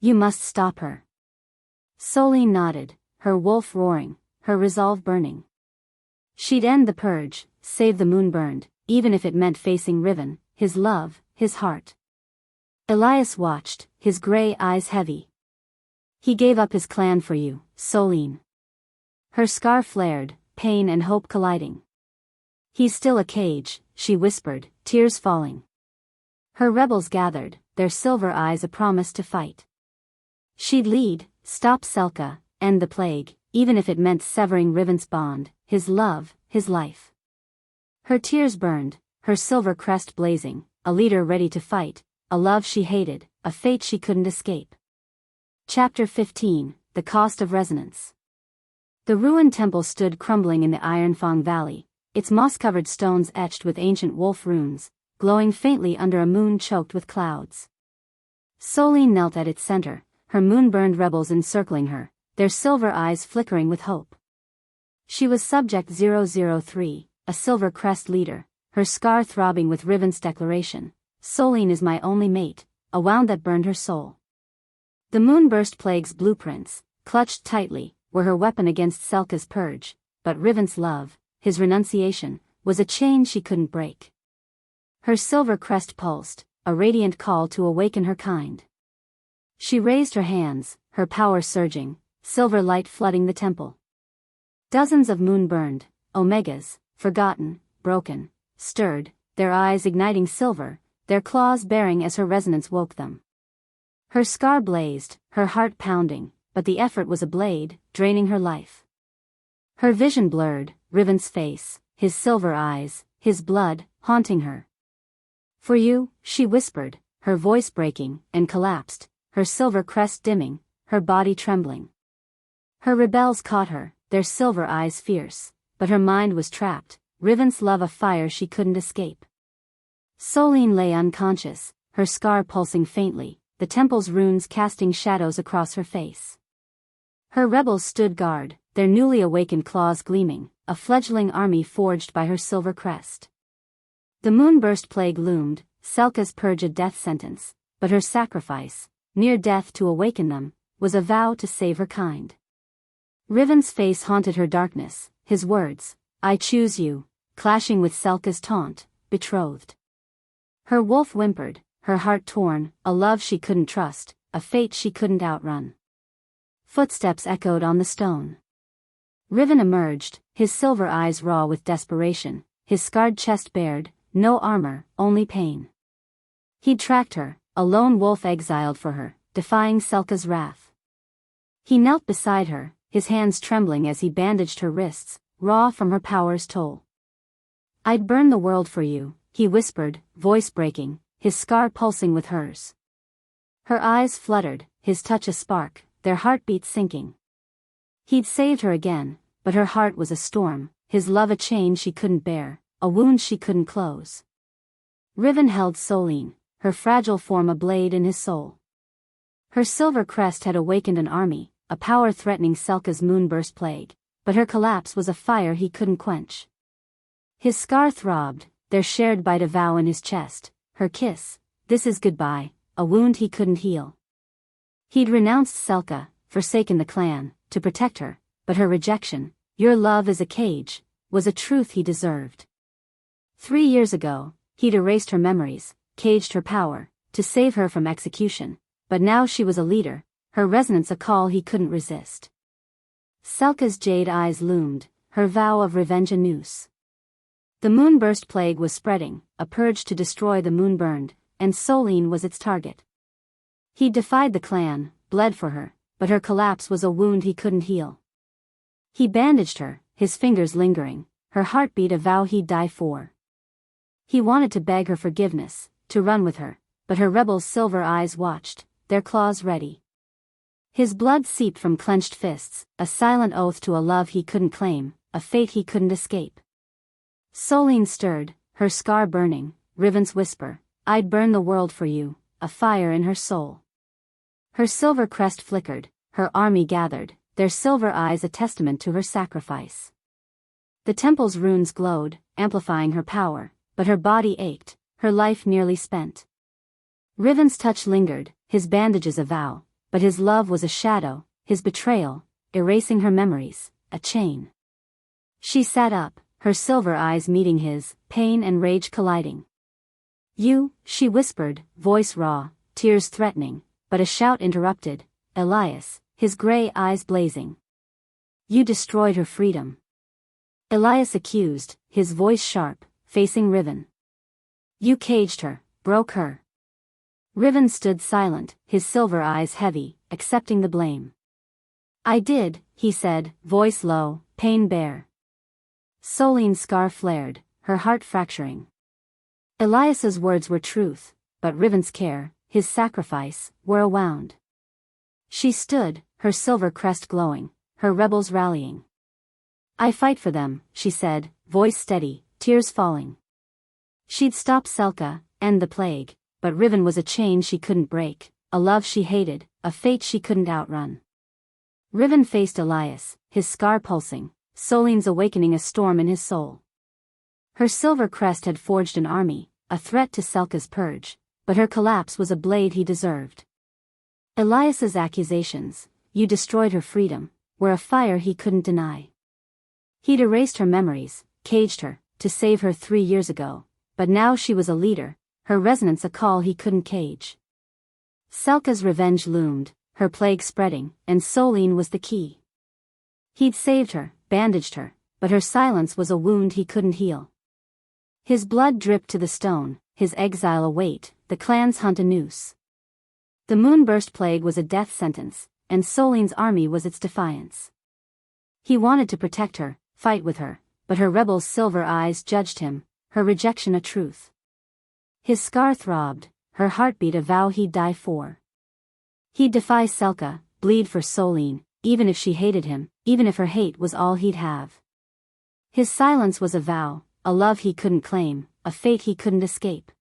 You must stop her. Solene nodded, her wolf roaring, her resolve burning. She'd end the purge, save the moon burned, even if it meant facing Riven, his love, his heart. Elias watched, his grey eyes heavy. He gave up his clan for you, Solene. Her scar flared, pain and hope colliding. He's still a cage, she whispered, tears falling. Her rebels gathered, their silver eyes a promise to fight. She'd lead, stop Selka, end the plague, even if it meant severing Riven's bond, his love, his life. Her tears burned, her silver crest blazing, a leader ready to fight, a love she hated, a fate she couldn't escape. Chapter 15, The Cost of Resonance. The ruined temple stood crumbling in the Ironfang Valley, its moss-covered stones etched with ancient wolf runes, glowing faintly under a moon choked with clouds. Solene knelt at its center, her moon-burned rebels encircling her, their silver eyes flickering with hope. She was Subject 003, a silver crest leader, her scar throbbing with Riven's declaration, Solene is my only mate, a wound that burned her soul. The Moonburst Plague's blueprints, clutched tightly, were her weapon against Selka's purge, but Riven's love, his renunciation, was a chain she couldn't break. Her silver crest pulsed, a radiant call to awaken her kind. She raised her hands, her power surging, silver light flooding the temple. Dozens of moon-burned, omegas, forgotten, broken, stirred, their eyes igniting silver, their claws baring as her resonance woke them. Her scar blazed, her heart pounding, but the effort was a blade, draining her life. Her vision blurred, Riven's face, his silver eyes, his blood, haunting her. For you, she whispered, her voice breaking, and collapsed, her silver crest dimming, her body trembling. Her rebels caught her, their silver eyes fierce, but her mind was trapped, Riven's love a fire she couldn't escape. Solene lay unconscious, her scar pulsing faintly, the temple's runes casting shadows across her face. Her rebels stood guard, their newly awakened claws gleaming, a fledgling army forged by her silver crest. The Moonburst Plague loomed, Selka's purge a death sentence, but her sacrifice, near death to awaken them, was a vow to save her kind. Riven's face haunted her darkness, his words, I choose you, clashing with Selka's taunt, betrothed. Her wolf whimpered, her heart torn, a love she couldn't trust, a fate she couldn't outrun. Footsteps echoed on the stone. Riven emerged, his silver eyes raw with desperation, his scarred chest bared, no armor, only pain. He'd tracked her, a lone wolf exiled for her, defying Selka's wrath. He knelt beside her, his hands trembling as he bandaged her wrists, raw from her power's toll. I'd burn the world for you, he whispered, voice breaking, his scar pulsing with hers. Her eyes fluttered, his touch a spark, their heartbeats sinking. He'd saved her again, but her heart was a storm, his love a chain she couldn't bear, a wound she couldn't close. Riven held Solene, her fragile form a blade in his soul. Her silver crest had awakened an army, a power threatening Selka's moonburst plague, but her collapse was a fire he couldn't quench. His scar throbbed, their shared bite a vow in his chest, her kiss, this is goodbye, a wound he couldn't heal. He'd renounced Selka, forsaken the clan, to protect her, but her rejection, your love is a cage, was a truth he deserved. 3 years ago, he'd erased her memories, caged her power, to save her from execution, but now she was a leader, her resonance a call he couldn't resist. Selka's jade eyes loomed, her vow of revenge a noose. The moonburst plague was spreading, a purge to destroy the moonburned, and Solene was its target. He defied the clan, bled for her, but her collapse was a wound he couldn't heal. He bandaged her, his fingers lingering, her heartbeat a vow he'd die for. He wanted to beg her forgiveness, to run with her, but her rebel's silver eyes watched, their claws ready. His blood seeped from clenched fists, a silent oath to a love he couldn't claim, a fate he couldn't escape. Solene stirred, her scar burning, Riven's whisper, "I'd burn the world for you," a fire in her soul. Her silver crest flickered, her army gathered, their silver eyes a testament to her sacrifice. The temple's runes glowed, amplifying her power, but her body ached, her life nearly spent. Riven's touch lingered, his bandages a vow, but his love was a shadow, his betrayal, erasing her memories, a chain. She sat up, her silver eyes meeting his, pain and rage colliding. "You," she whispered, voice raw, tears threatening, but a shout interrupted, Elias, his gray eyes blazing. "You destroyed her freedom." Elias accused, his voice sharp, facing Riven. "You caged her, broke her." Riven stood silent, his silver eyes heavy, accepting the blame. "I did," he said, voice low, pain bare. Solene's scar flared, her heart fracturing. Elias's words were truth, but Riven's care, his sacrifice, were a wound. She stood, her silver crest glowing, her rebels rallying. "I fight for them," she said, voice steady, tears falling. She'd stop Selka, end the plague, but Riven was a chain she couldn't break, a love she hated, a fate she couldn't outrun. Riven faced Elias, his scar pulsing, Solene's awakening a storm in his soul. Her silver crest had forged an army, a threat to Selka's purge, but her collapse was a blade he deserved. Elias's accusations, "You destroyed her freedom," were a fire he couldn't deny. He'd erased her memories, caged her, to save her 3 years ago, but now she was a leader, her resonance a call he couldn't cage. Selka's revenge loomed, her plague spreading, and Solene was the key. He'd saved her, bandaged her, but her silence was a wound he couldn't heal. His blood dripped to the stone, his exile a weight, the clan's hunt a noose. The moonburst plague was a death sentence, and Solene's army was its defiance. He wanted to protect her, fight with her, but her rebel's silver eyes judged him, her rejection a truth. His scar throbbed, her heartbeat a vow he'd die for. He'd defy Selka, bleed for Solene, even if she hated him, even if her hate was all he'd have. His silence was a vow, a love he couldn't claim, a fate he couldn't escape.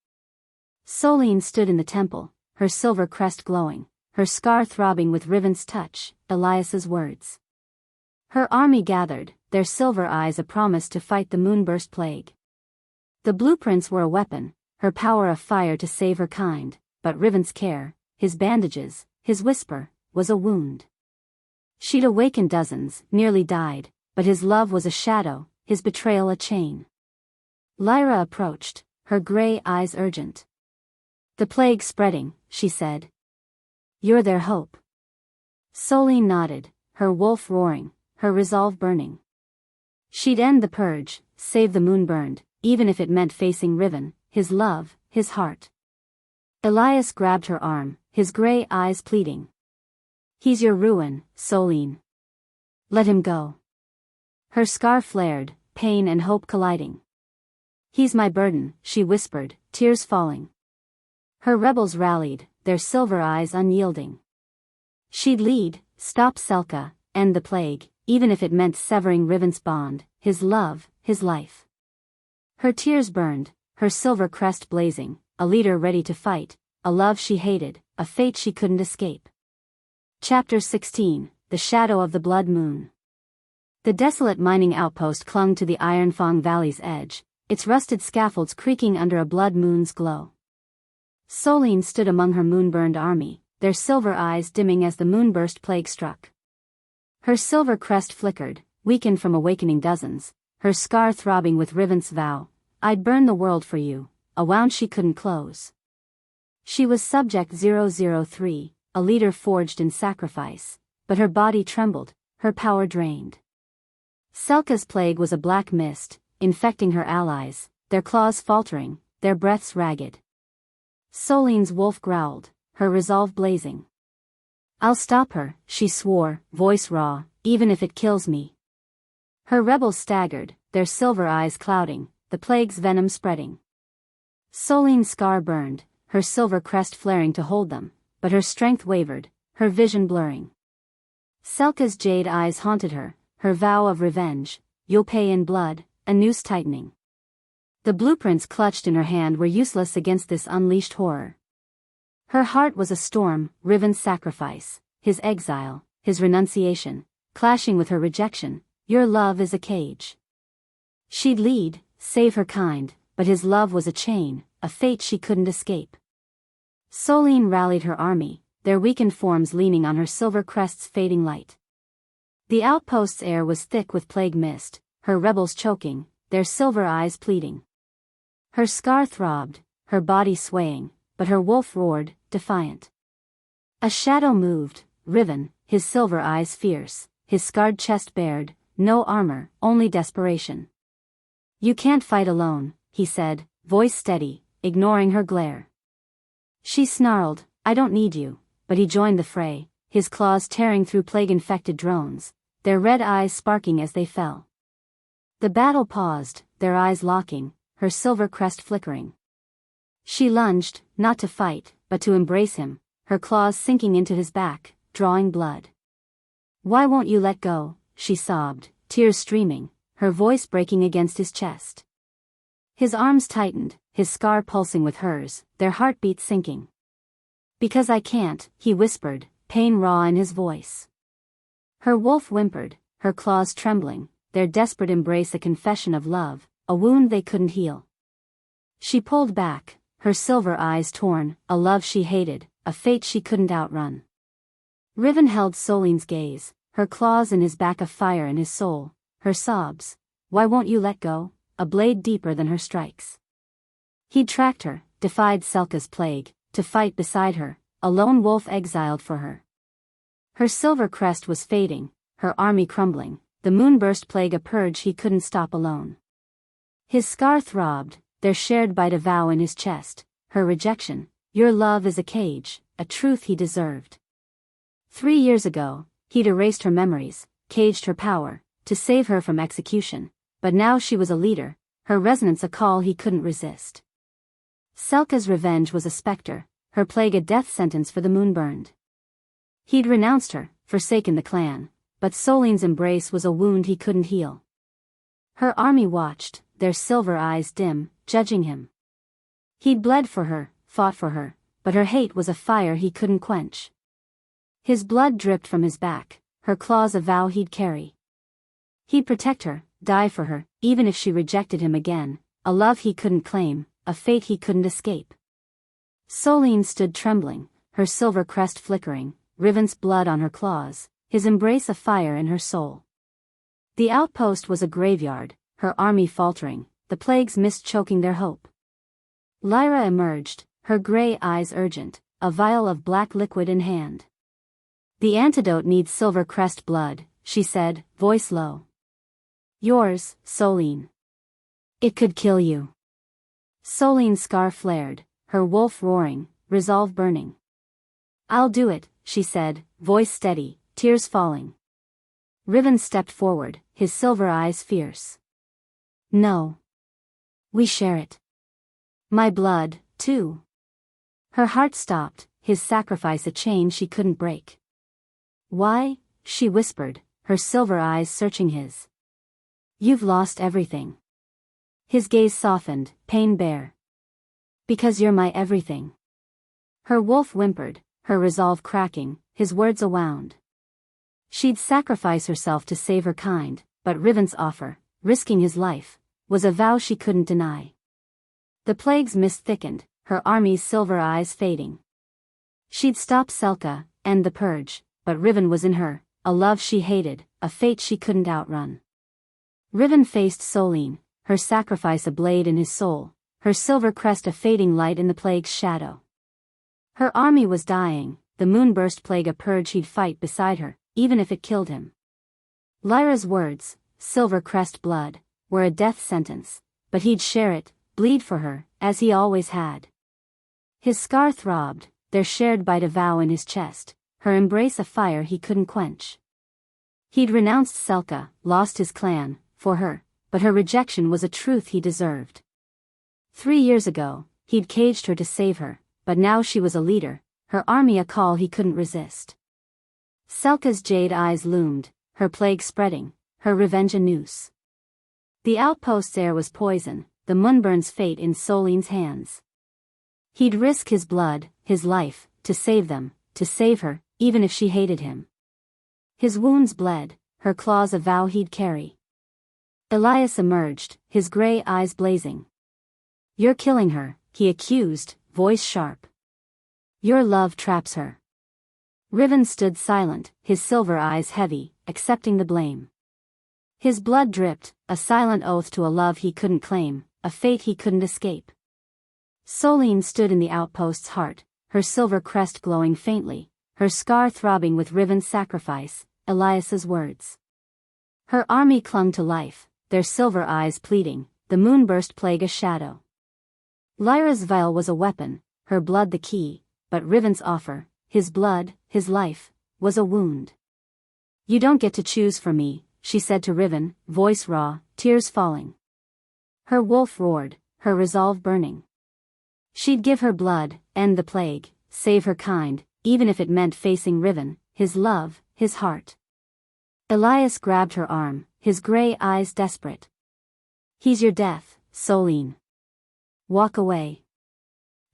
Solene stood in the temple, her silver crest glowing, her scar throbbing with Riven's touch, Elias's words. Her army gathered, their silver eyes a promise to fight the moonburst plague. The blueprints were a weapon, her power a fire to save her kind, but Riven's care, his bandages, his whisper, was a wound. She'd awakened dozens, nearly died, but his love was a shadow, his betrayal a chain. Lyra approached, her gray eyes urgent. "The plague spreading," she said. "You're their hope." Solene nodded, her wolf roaring, her resolve burning. She'd end the purge, save the moon burned, even if it meant facing Riven, his love, his heart. Elias grabbed her arm, his gray eyes pleading. "He's your ruin, Solene. Let him go." Her scar flared, pain and hope colliding. "He's my burden," she whispered, tears falling. Her rebels rallied, their silver eyes unyielding. She'd lead, stop Selka, end the plague, even if it meant severing Riven's bond, his love, his life. Her tears burned, her silver crest blazing, a leader ready to fight, a love she hated, a fate she couldn't escape. Chapter 16, The Shadow of the Blood Moon. The desolate mining outpost clung to the Ironfang Valley's edge, its rusted scaffolds creaking under a blood moon's glow. Solene stood among her moon-burned army, their silver eyes dimming as the moonburst plague struck. Her silver crest flickered, weakened from awakening dozens, her scar throbbing with Riven's vow, "I'd burn the world for you," a wound she couldn't close. She was Subject 003, a leader forged in sacrifice, but her body trembled, her power drained. Selka's plague was a black mist, infecting her allies, their claws faltering, their breaths ragged. Solene's wolf growled, her resolve blazing. "I'll stop her," she swore, voice raw, "even if it kills me." Her rebels staggered, their silver eyes clouding, the plague's venom spreading. Solene's scar burned, her silver crest flaring to hold them, but her strength wavered, her vision blurring. Selka's jade eyes haunted her, her vow of revenge, "You'll pay in blood," a noose tightening. The blueprints clutched in her hand were useless against this unleashed horror. Her heart was a storm, Riven's sacrifice, his exile, his renunciation, clashing with her rejection. "Your love is a cage." She'd lead, save her kind, but his love was a chain, a fate she couldn't escape. Solene rallied her army, their weakened forms leaning on her silver crest's fading light. The outpost's air was thick with plague mist, her rebels choking, their silver eyes pleading. Her scar throbbed, her body swaying, but her wolf roared, defiant. A shadow moved, Riven, his silver eyes fierce, his scarred chest bared, no armor, only desperation. "You can't fight alone," he said, voice steady, ignoring her glare. She snarled, "I don't need you," but he joined the fray, his claws tearing through plague-infected drones, their red eyes sparking as they fell. The battle paused, their eyes locking, her silver crest flickering. She lunged, not to fight, but to embrace him, her claws sinking into his back, drawing blood. "Why won't you let go?" she sobbed, tears streaming, her voice breaking against his chest. His arms tightened, his scar pulsing with hers, their heartbeats sinking. "Because I can't," he whispered, pain raw in his voice. Her wolf whimpered, her claws trembling, their desperate embrace a confession of love, a wound they couldn't heal. She pulled back, her silver eyes torn, a love she hated, a fate she couldn't outrun. Riven held Solene's gaze, her claws in his back, a fire in his soul, her sobs, "Why won't you let go?" a blade deeper than her strikes. He'd tracked her, defied Selka's plague, to fight beside her, a lone wolf exiled for her. Her silver crest was fading, her army crumbling, the moonburst plague a purge he couldn't stop alone. His scar throbbed, their shared bite a vow in his chest, her rejection, "Your love is a cage," a truth he deserved. 3 years ago, he'd erased her memories, caged her power, to save her from execution, but now she was a leader, her resonance a call he couldn't resist. Selka's revenge was a specter, her plague a death sentence for the moonburned. He'd renounced her, forsaken the clan, but Solene's embrace was a wound he couldn't heal. Her army watched, their silver eyes dim, judging him. He'd bled for her, fought for her, but her hate was a fire he couldn't quench. His blood dripped from his back, her claws a vow he'd carry. He'd protect her, die for her, even if she rejected him again, a love he couldn't claim, a fate he couldn't escape. Solene stood trembling, her silver crest flickering, Riven's blood on her claws, his embrace a fire in her soul. The outpost was a graveyard, her army faltering, the plague's mist choking their hope. Lyra emerged, her gray eyes urgent, a vial of black liquid in hand. "The antidote needs silver crest blood," she said, voice low. "Yours, Solene. It could kill you." Solene's scar flared, her wolf roaring, resolve burning. "I'll do it," she said, voice steady, tears falling. Riven stepped forward, his silver eyes fierce. "No. We share it. My blood, too." Her heart stopped, his sacrifice a chain she couldn't break. "Why?" she whispered, her silver eyes searching his. "You've lost everything." His gaze softened, pain bare. "Because you're my everything." Her wolf whimpered, her resolve cracking, his words a wound. She'd sacrifice herself to save her kind, but Riven's offer, risking his life, was a vow she couldn't deny. The plague's mist thickened, her army's silver eyes fading. She'd stop Selka, end the purge, but Riven was in her, a love she hated, a fate she couldn't outrun. Riven faced Solene, her sacrifice a blade in his soul, her silver crest a fading light in the plague's shadow. Her army was dying, the moonburst plague a purge he'd fight beside her, even if it killed him. Lyra's words, "silver crest blood," were a death sentence, but he'd share it, bleed for her, as he always had. His scar throbbed, their shared bite a vow in his chest, her embrace a fire he couldn't quench. He'd renounced Selka, lost his clan, for her, but her rejection was a truth he deserved. 3 years ago, he'd caged her to save her, but now she was a leader, her army a call he couldn't resist. Selka's jade eyes loomed, her plague spreading, her revenge a noose. The outpost's air was poison, the Moonburn's fate in Solene's hands. He'd risk his blood, his life, to save them, to save her, even if she hated him. His wounds bled, her claws a vow he'd carry. Elias emerged, his gray eyes blazing. "You're killing her," he accused, voice sharp. "Your love traps her." Riven stood silent, his silver eyes heavy, accepting the blame. His blood dripped, a silent oath to a love he couldn't claim, a fate he couldn't escape. Solene stood in the outpost's heart, her silver crest glowing faintly, her scar throbbing with Riven's sacrifice, Elias's words. Her army clung to life, their silver eyes pleading, the moonburst plague a shadow. Lyra's vial was a weapon, her blood the key, but Riven's offer, his blood, his life, was a wound. "You don't get to choose for me," she said to Riven, voice raw, tears falling. Her wolf roared, her resolve burning. She'd give her blood, end the plague, save her kind, even if it meant facing Riven, his love, his heart. Elias grabbed her arm, his gray eyes desperate. "He's your death, Solene. Walk away."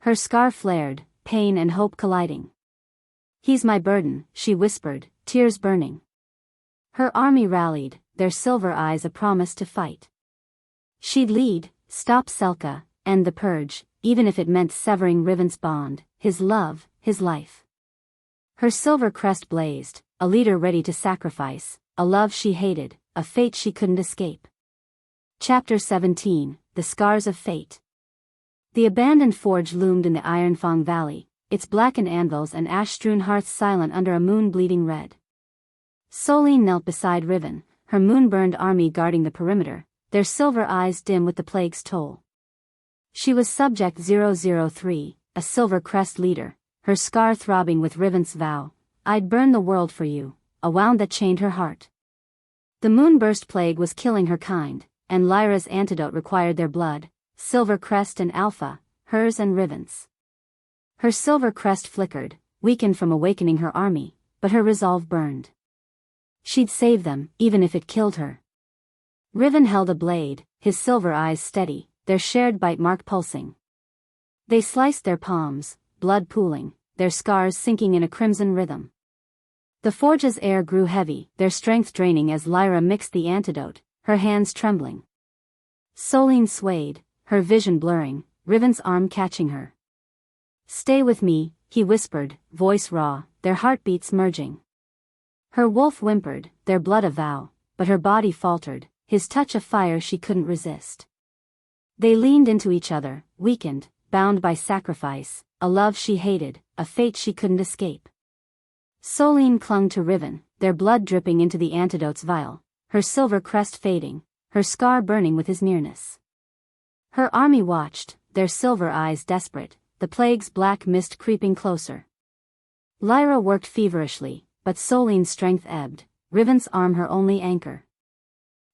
Her scar flared, pain and hope colliding. "He's my burden," she whispered, tears burning. Her army rallied, their silver eyes a promise to fight. She'd lead, stop Selka, end the purge, even if it meant severing Riven's bond, his love, his life. Her silver crest blazed, a leader ready to sacrifice, a love she hated, a fate she couldn't escape. Chapter 17, The Scars of Fate. The abandoned forge loomed in the Ironfang Valley, its blackened anvils and ash-strewn hearths silent under a moon bleeding red. Solene knelt beside Riven, her moon-burned army guarding the perimeter, their silver eyes dim with the plague's toll. She was Subject 003, a silver crest leader, her scar throbbing with Riven's vow, "I'd burn the world for you," a wound that chained her heart. The moonburst plague was killing her kind, and Lyra's antidote required their blood, silver crest and alpha, hers and Riven's. Her silver crest flickered, weakened from awakening her army, but her resolve burned. She'd save them, even if it killed her. Riven held a blade, his silver eyes steady, their shared bite mark pulsing. They sliced their palms, blood pooling, their scars sinking in a crimson rhythm. The forge's air grew heavy, their strength draining as Lyra mixed the antidote, her hands trembling. Solene swayed, her vision blurring, Riven's arm catching her. "Stay with me," he whispered, voice raw, their heartbeats merging. Her wolf whimpered, their blood a vow, but her body faltered, his touch a fire she couldn't resist. They leaned into each other, weakened, bound by sacrifice, a love she hated, a fate she couldn't escape. Solene clung to Riven, their blood dripping into the antidote's vial, her silver crest fading, her scar burning with his nearness. Her army watched, their silver eyes desperate, the plague's black mist creeping closer. Lyra worked feverishly, but Solene's strength ebbed, Riven's arm her only anchor.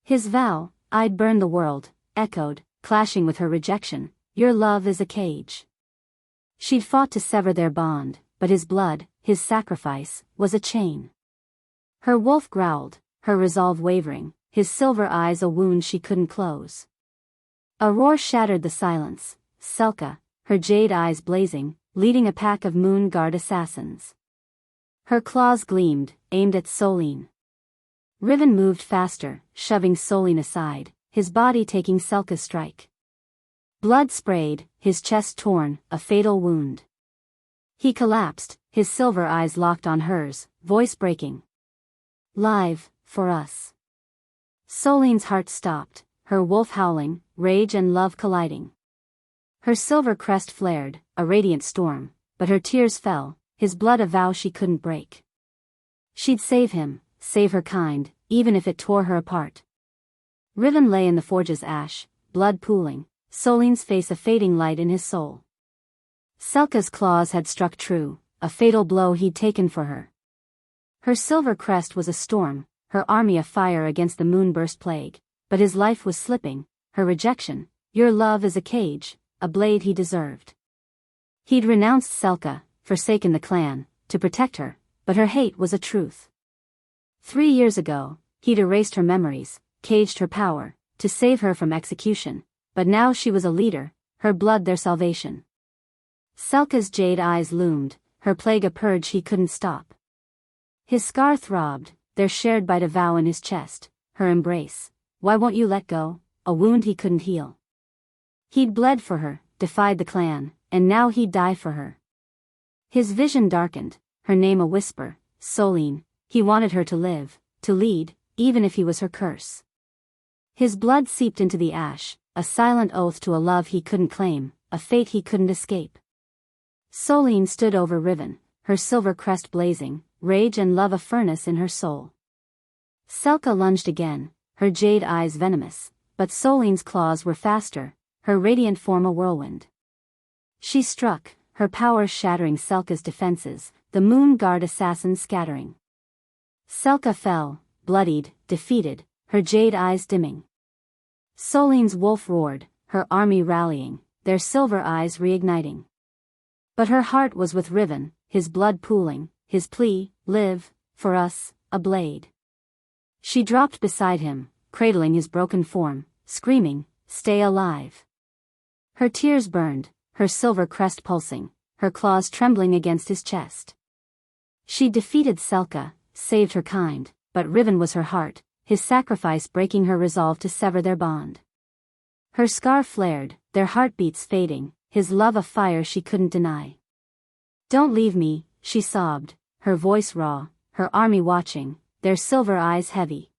His vow, "I'd burn the world," echoed, clashing with her rejection, "Your love is a cage." She'd fought to sever their bond, but his blood, his sacrifice, was a chain. Her wolf growled, her resolve wavering, his silver eyes a wound she couldn't close. A roar shattered the silence, Selka, her jade eyes blazing, leading a pack of moon guard assassins. Her claws gleamed, aimed at Solene. Riven moved faster, shoving Solene aside, his body taking Selka's strike. Blood sprayed, his chest torn, a fatal wound. He collapsed, his silver eyes locked on hers, voice breaking. "Live, for us." Solene's heart stopped, her wolf howling, rage and love colliding. Her silver crest flared, a radiant storm, but her tears fell, his blood a vow she couldn't break. She'd save him, save her kind, even if it tore her apart. Riven lay in the forge's ash, blood pooling, Solene's face a fading light in his soul. Selka's claws had struck true, a fatal blow he'd taken for her. Her silver crest was a storm, her army a fire against the moonburst plague, but his life was slipping, her rejection, "Your love is a cage," a blade he deserved. He'd renounced Selka, forsaken the clan, to protect her, but her hate was a truth. 3 years ago, he'd erased her memories, caged her power, to save her from execution, but now she was a leader, her blood their salvation. Selka's jade eyes loomed, her plague a purge he couldn't stop. His scar throbbed, their shared bite a vow in his chest, her embrace, why won't you let go, a wound he couldn't heal. He'd bled for her, defied the clan, and now he'd die for her. His vision darkened, her name a whisper, Solene, he wanted her to live, to lead, even if he was her curse. His blood seeped into the ash, a silent oath to a love he couldn't claim, a fate he couldn't escape. Solene stood over Riven, her silver crest blazing, rage and love a furnace in her soul. Selka lunged again, her jade eyes venomous, but Solene's claws were faster, her radiant form a whirlwind. She struck, her power shattering Selka's defenses, the moon guard assassins scattering. Selka fell, bloodied, defeated, her jade eyes dimming. Solene's wolf roared, her army rallying, their silver eyes reigniting. But her heart was with Riven, his blood pooling, his plea, live, for us, a blade. She dropped beside him, cradling his broken form, screaming, stay alive. Her tears burned, her silver crest pulsing, her claws trembling against his chest. She defeated Selka, saved her kind, but Riven was her heart, his sacrifice breaking her resolve to sever their bond. Her scar flared, their heartbeats fading, his love a fire she couldn't deny. Don't leave me, she sobbed, her voice raw, her army watching, their silver eyes heavy.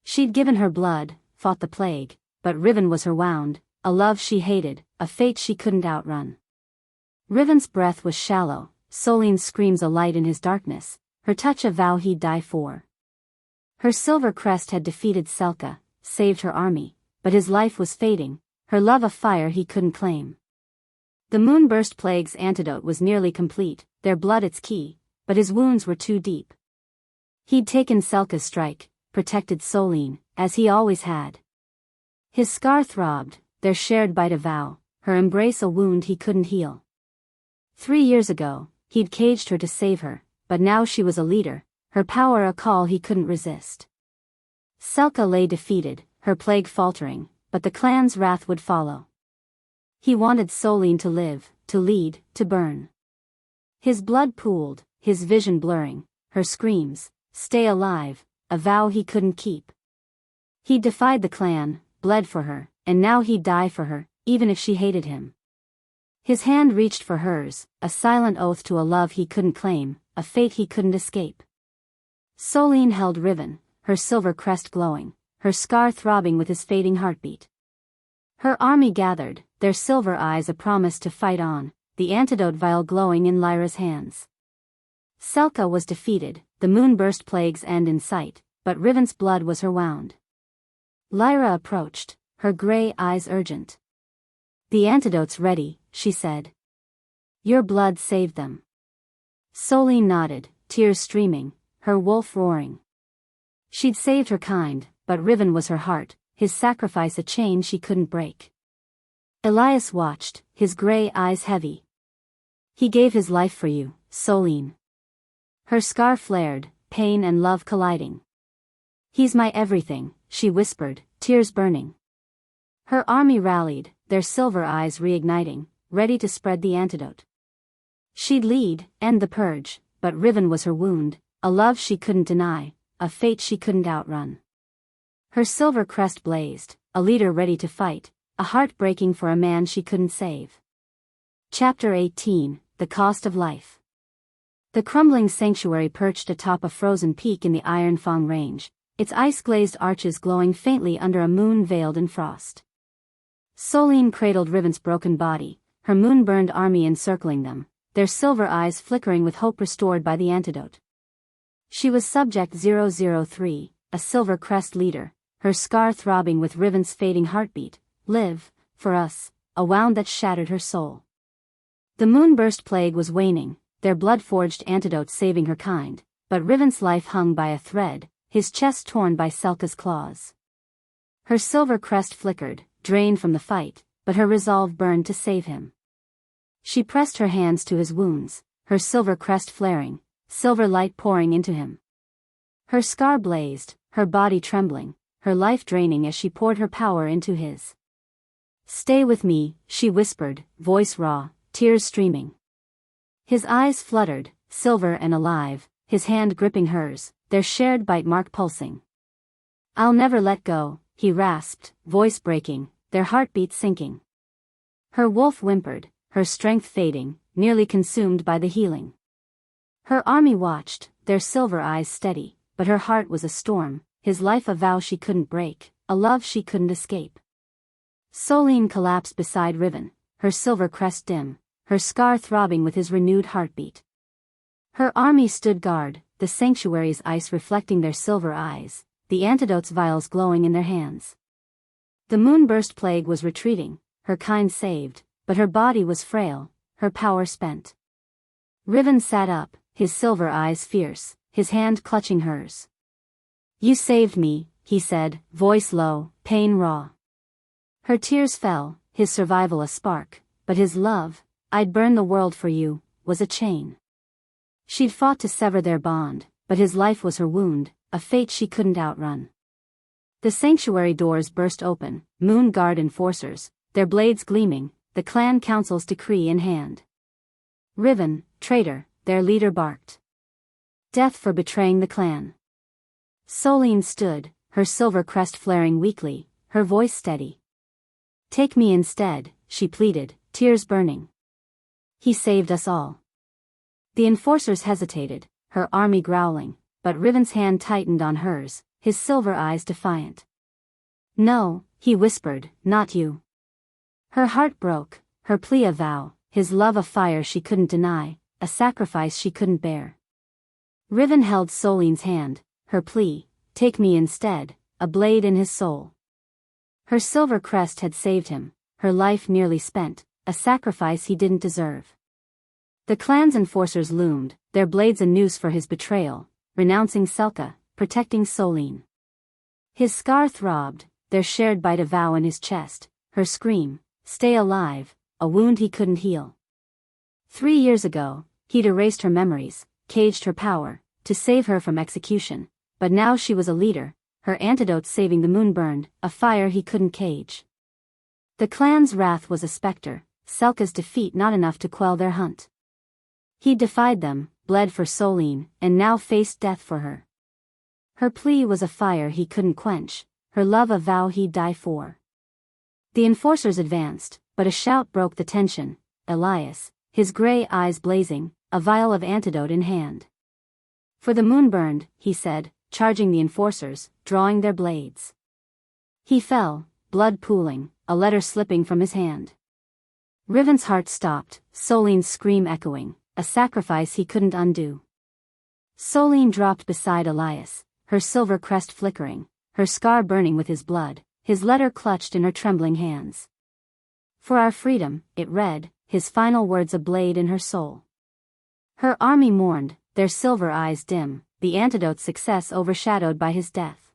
She'd given her blood, fought the plague, but Riven was her wound, a love she hated, a fate she couldn't outrun. Riven's breath was shallow, Solene's screams a light in his darkness, her touch a vow he'd die for. Her silver crest had defeated Selka, saved her army, but his life was fading, her love a fire he couldn't claim. The moonburst plague's antidote was nearly complete, their blood its key, but his wounds were too deep. He'd taken Selka's strike, protected Solene, as he always had. His scar throbbed, their shared bite a vow, her embrace a wound he couldn't heal. 3 years ago, he'd caged her to save her, but now she was a leader, her power a call he couldn't resist. Selka lay defeated, her plague faltering, but the clan's wrath would follow. He wanted Solene to live, to lead, to burn. His blood pooled, his vision blurring, her screams, stay alive, a vow he couldn't keep. He defied the clan, bled for her, and now he'd die for her, even if she hated him. His hand reached for hers, a silent oath to a love he couldn't claim, a fate he couldn't escape. Solene held Riven, her silver crest glowing, her scar throbbing with his fading heartbeat. Her army gathered, their silver eyes a promise to fight on, the antidote vial glowing in Lyra's hands. Selka was defeated, the moonburst plague's end in sight, but Riven's blood was her wound. Lyra approached, her gray eyes urgent. The antidote's ready, she said. Your blood saved them. Solene nodded, tears streaming, her wolf roaring. She'd saved her kind, but Riven was her heart, his sacrifice a chain she couldn't break. Elias watched, his gray eyes heavy. He gave his life for you, Solene. Her scar flared, pain and love colliding. He's my everything, she whispered, tears burning. Her army rallied, their silver eyes reigniting, ready to spread the antidote. She'd lead, end the purge, but Riven was her wound, a love she couldn't deny, a fate she couldn't outrun. Her silver crest blazed, a leader ready to fight, a heart breaking for a man she couldn't save. Chapter 18, The Cost of Life. The crumbling sanctuary perched atop a frozen peak in the Iron Fang Range, its ice-glazed arches glowing faintly under a moon veiled in frost. Solene cradled Riven's broken body, her moon-burned army encircling them, their silver eyes flickering with hope restored by the antidote. She was Subject 003, a silver crest leader, her scar throbbing with Riven's fading heartbeat, live, for us, a wound that shattered her soul. The moonburst plague was waning, their blood-forged antidote saving her kind, but Riven's life hung by a thread, his chest torn by Selka's claws. Her silver crest flickered, drained from the fight, but her resolve burned to save him. She pressed her hands to his wounds, her silver crest flaring, silver light pouring into him. Her scar blazed, her body trembling, her life draining as she poured her power into his. "Stay with me," she whispered, voice raw, tears streaming. His eyes fluttered, silver and alive, his hand gripping hers, their shared bite mark pulsing. "I'll never let go," he rasped, voice breaking, their heartbeats sinking. Her wolf whimpered, her strength fading, nearly consumed by the healing. Her army watched, their silver eyes steady, but her heart was a storm, his life a vow she couldn't break, a love she couldn't escape. Solene collapsed beside Riven, her silver crest dim, her scar throbbing with his renewed heartbeat. Her army stood guard, the sanctuary's ice reflecting their silver eyes, the antidote's vials glowing in their hands. The moonburst plague was retreating, her kind saved, but her body was frail, her power spent. Riven sat up, his silver eyes fierce, his hand clutching hers. "You saved me," he said, voice low, pain raw. Her tears fell, his survival a spark, but his love, "I'd burn the world for you," was a chain. She'd fought to sever their bond, but his life was her wound, a fate she couldn't outrun. The sanctuary doors burst open, moon guard enforcers, their blades gleaming, the clan council's decree in hand. "Riven, traitor," their leader barked. "Death for betraying the clan." Solene stood, her silver crest flaring weakly, her voice steady. "Take me instead," she pleaded, tears burning. "He saved us all." The enforcers hesitated, her army growling, but Riven's hand tightened on hers, his silver eyes defiant. "No," he whispered, "not you." Her heart broke, her plea a vow, his love a fire she couldn't deny, a sacrifice she couldn't bear. Riven held Solene's hand, her plea, "Take me instead," a blade in his soul. Her silver crest had saved him, her life nearly spent, a sacrifice he didn't deserve. The clan's enforcers loomed, their blades a noose for his betrayal, renouncing Selka, protecting Solene. His scar throbbed, their shared bite a vow in his chest, her scream, "Stay alive," a wound he couldn't heal. 3 years ago, he'd erased her memories, caged her power, to save her from execution, but now she was a leader, her antidote saving the moon burned, a fire he couldn't cage. The clan's wrath was a specter, Selka's defeat not enough to quell their hunt. He defied them, bled for Solene, and now faced death for her. Her plea was a fire he couldn't quench, her love a vow he'd die for. The enforcers advanced, but a shout broke the tension, Elias, his gray eyes blazing, a vial of antidote in hand. "For the moon burned," he said, charging the enforcers, drawing their blades. He fell, blood pooling, a letter slipping from his hand. Riven's heart stopped, Solene's scream echoing, a sacrifice he couldn't undo. Solene dropped beside Elias, her silver crest flickering, her scar burning with his blood, his letter clutched in her trembling hands. "For our freedom," it read, his final words a blade in her soul. Her army mourned, their silver eyes dim, the antidote's success overshadowed by his death.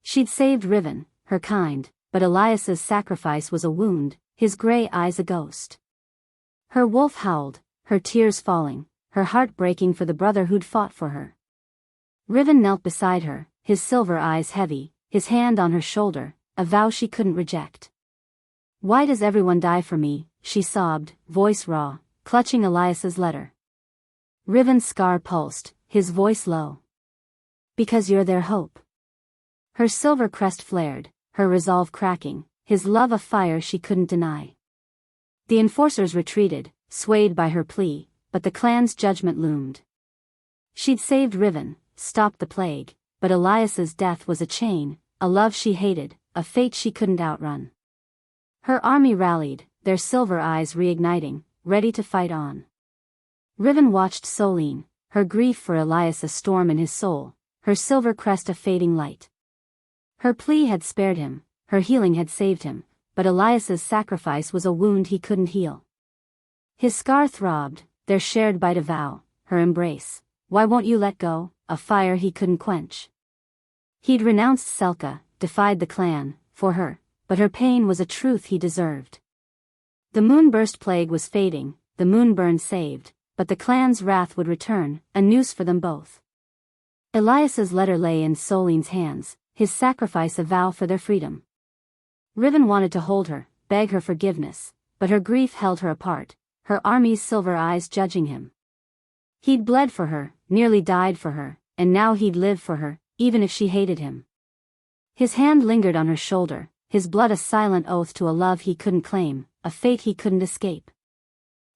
She'd saved Riven, her kind, but Elias's sacrifice was a wound, his gray eyes a ghost. Her wolf howled, her tears falling, her heart breaking for the brother who'd fought for her. Riven knelt beside her, his silver eyes heavy, his hand on her shoulder, a vow she couldn't reject. "Why does everyone die for me?" she sobbed, voice raw, clutching Elias's letter. Riven's scar pulsed, his voice low. "Because you're their hope." Her silver crest flared, her resolve cracking, his love a fire she couldn't deny. The enforcers retreated, swayed by her plea, but the clan's judgment loomed. She'd saved Riven, stopped the plague, but Elias's death was a chain, a love she hated, a fate she couldn't outrun. Her army rallied, their silver eyes reigniting, ready to fight on. Riven watched Solene, her grief for Elias a storm in his soul, her silver crest a fading light. Her plea had spared him, her healing had saved him, but Elias's sacrifice was a wound he couldn't heal. His scar throbbed, their shared bite a vow, her embrace, "Why won't you let go?" a fire he couldn't quench. He'd renounced Selka, defied the clan, for her, but her pain was a truth he deserved. The moonburst plague was fading, the moonburn saved, but the clan's wrath would return, a noose for them both. Elias's letter lay in Solene's hands, his sacrifice a vow for their freedom. Riven wanted to hold her, beg her forgiveness, but her grief held her apart, her army's silver eyes judging him. He'd bled for her, nearly died for her, and now he'd live for her, even if she hated him. His hand lingered on her shoulder, his blood a silent oath to a love he couldn't claim, a fate he couldn't escape.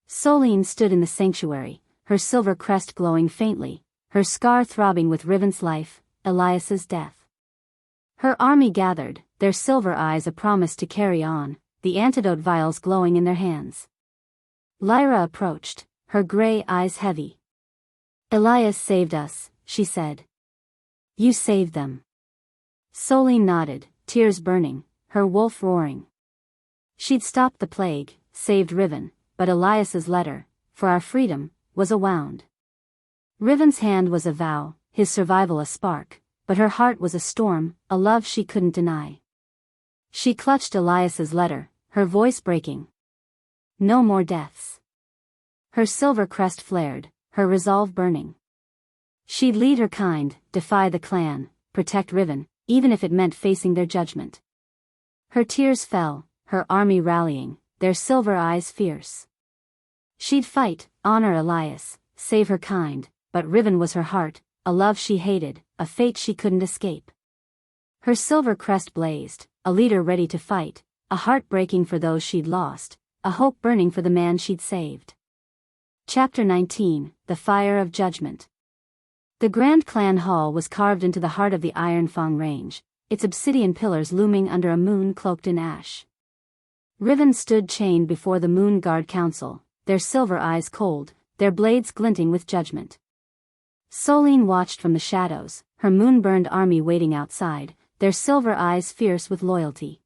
Solene stood in the sanctuary, her silver crest glowing faintly, her scar throbbing with Riven's life, Elias's death. Her army gathered, their silver eyes a promise to carry on, the antidote vials glowing in their hands. Lyra approached, her gray eyes heavy. Elias saved us, she said. You saved them. Solene nodded, tears burning, her wolf roaring. She'd stopped the plague, saved Riven, but Elias's letter, for our freedom, was a wound. Riven's hand was a vow, his survival a spark, but her heart was a storm, a love she couldn't deny. She clutched Elias's letter, her voice breaking. No more deaths. Her silver crest flared, her resolve burning. She'd lead her kind, defy the clan, protect Riven, even if it meant facing their judgment. Her tears fell, her army rallying, their silver eyes fierce. She'd fight, honor Elias, save her kind, but Riven was her heart, a love she hated, a fate she couldn't escape. Her silver crest blazed, a leader ready to fight, a heart breaking for those she'd lost, a hope burning for the man she'd saved. Chapter 19, The Fire of Judgment. The Grand Clan Hall was carved into the heart of the Ironfang Range, its obsidian pillars looming under a moon cloaked in ash. Riven stood chained before the Moon Guard Council, their silver eyes cold, their blades glinting with judgment. Solene watched from the shadows, her moon-burned army waiting outside, their silver eyes fierce with loyalty.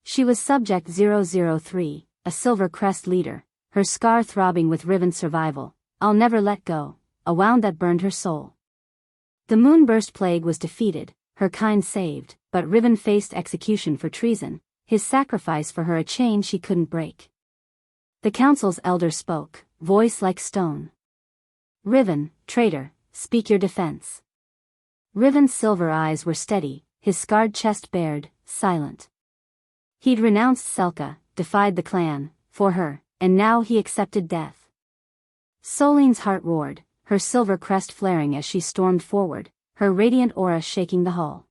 She was Subject 003, a Silver Crest leader, her scar throbbing with Riven's survival, I'll never let go, a wound that burned her soul. The moonburst plague was defeated, her kind saved, but Riven faced execution for treason, his sacrifice for her a chain she couldn't break. The council's elder spoke, voice like stone. Riven, traitor, speak your defense. Riven's silver eyes were steady, his scarred chest bared, silent. He'd renounced Selka, defied the clan, for her, and now he accepted death. Solene's heart roared, her silver crest flaring as she stormed forward, her radiant aura shaking the hall.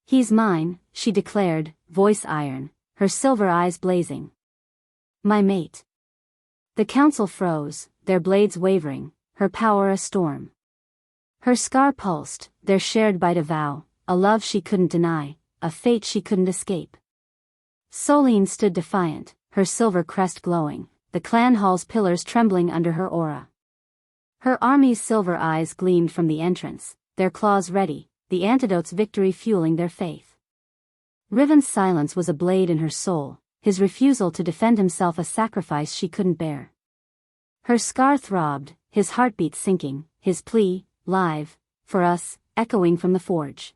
He's mine, she declared, voice iron, her silver eyes blazing. My mate. The council froze, their blades wavering, her power a storm. Her scar pulsed, their shared bite a vow, a love she couldn't deny, a fate she couldn't escape. Solene stood defiant, her silver crest glowing, the clan hall's pillars trembling under her aura. Her army's silver eyes gleamed from the entrance, their claws ready, the antidote's victory fueling their faith. Riven's silence was a blade in her soul, his refusal to defend himself a sacrifice she couldn't bear. Her scar throbbed, his heartbeat sinking, his plea, live, for us, echoing from the forge.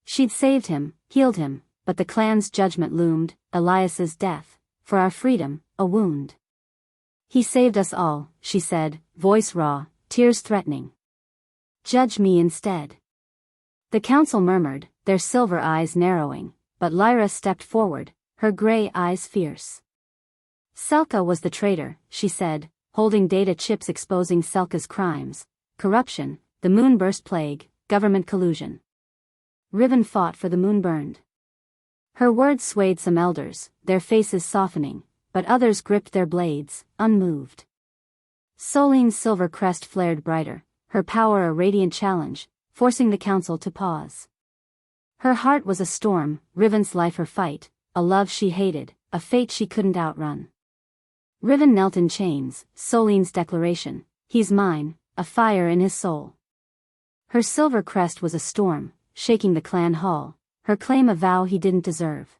She'd saved him, healed him, but the clan's judgment loomed, Elias's death, for our freedom, a wound. He saved us all, she said, voice raw, tears threatening. Judge me instead. The council murmured, their silver eyes narrowing, but Lyra stepped forward, her gray eyes fierce. Selka was the traitor, she said, holding data chips exposing Selka's crimes, corruption, the moonburst plague, government collusion. Riven fought for the moon burned. Her words swayed some elders, their faces softening, but others gripped their blades, unmoved. Solene's silver crest flared brighter, her power a radiant challenge, forcing the council to pause. Her heart was a storm, Riven's life her fight, a love she hated, a fate she couldn't outrun. Riven knelt in chains, Solene's declaration, he's mine, a fire in his soul. Her silver crest was a storm, shaking the clan hall, her claim a vow he didn't deserve.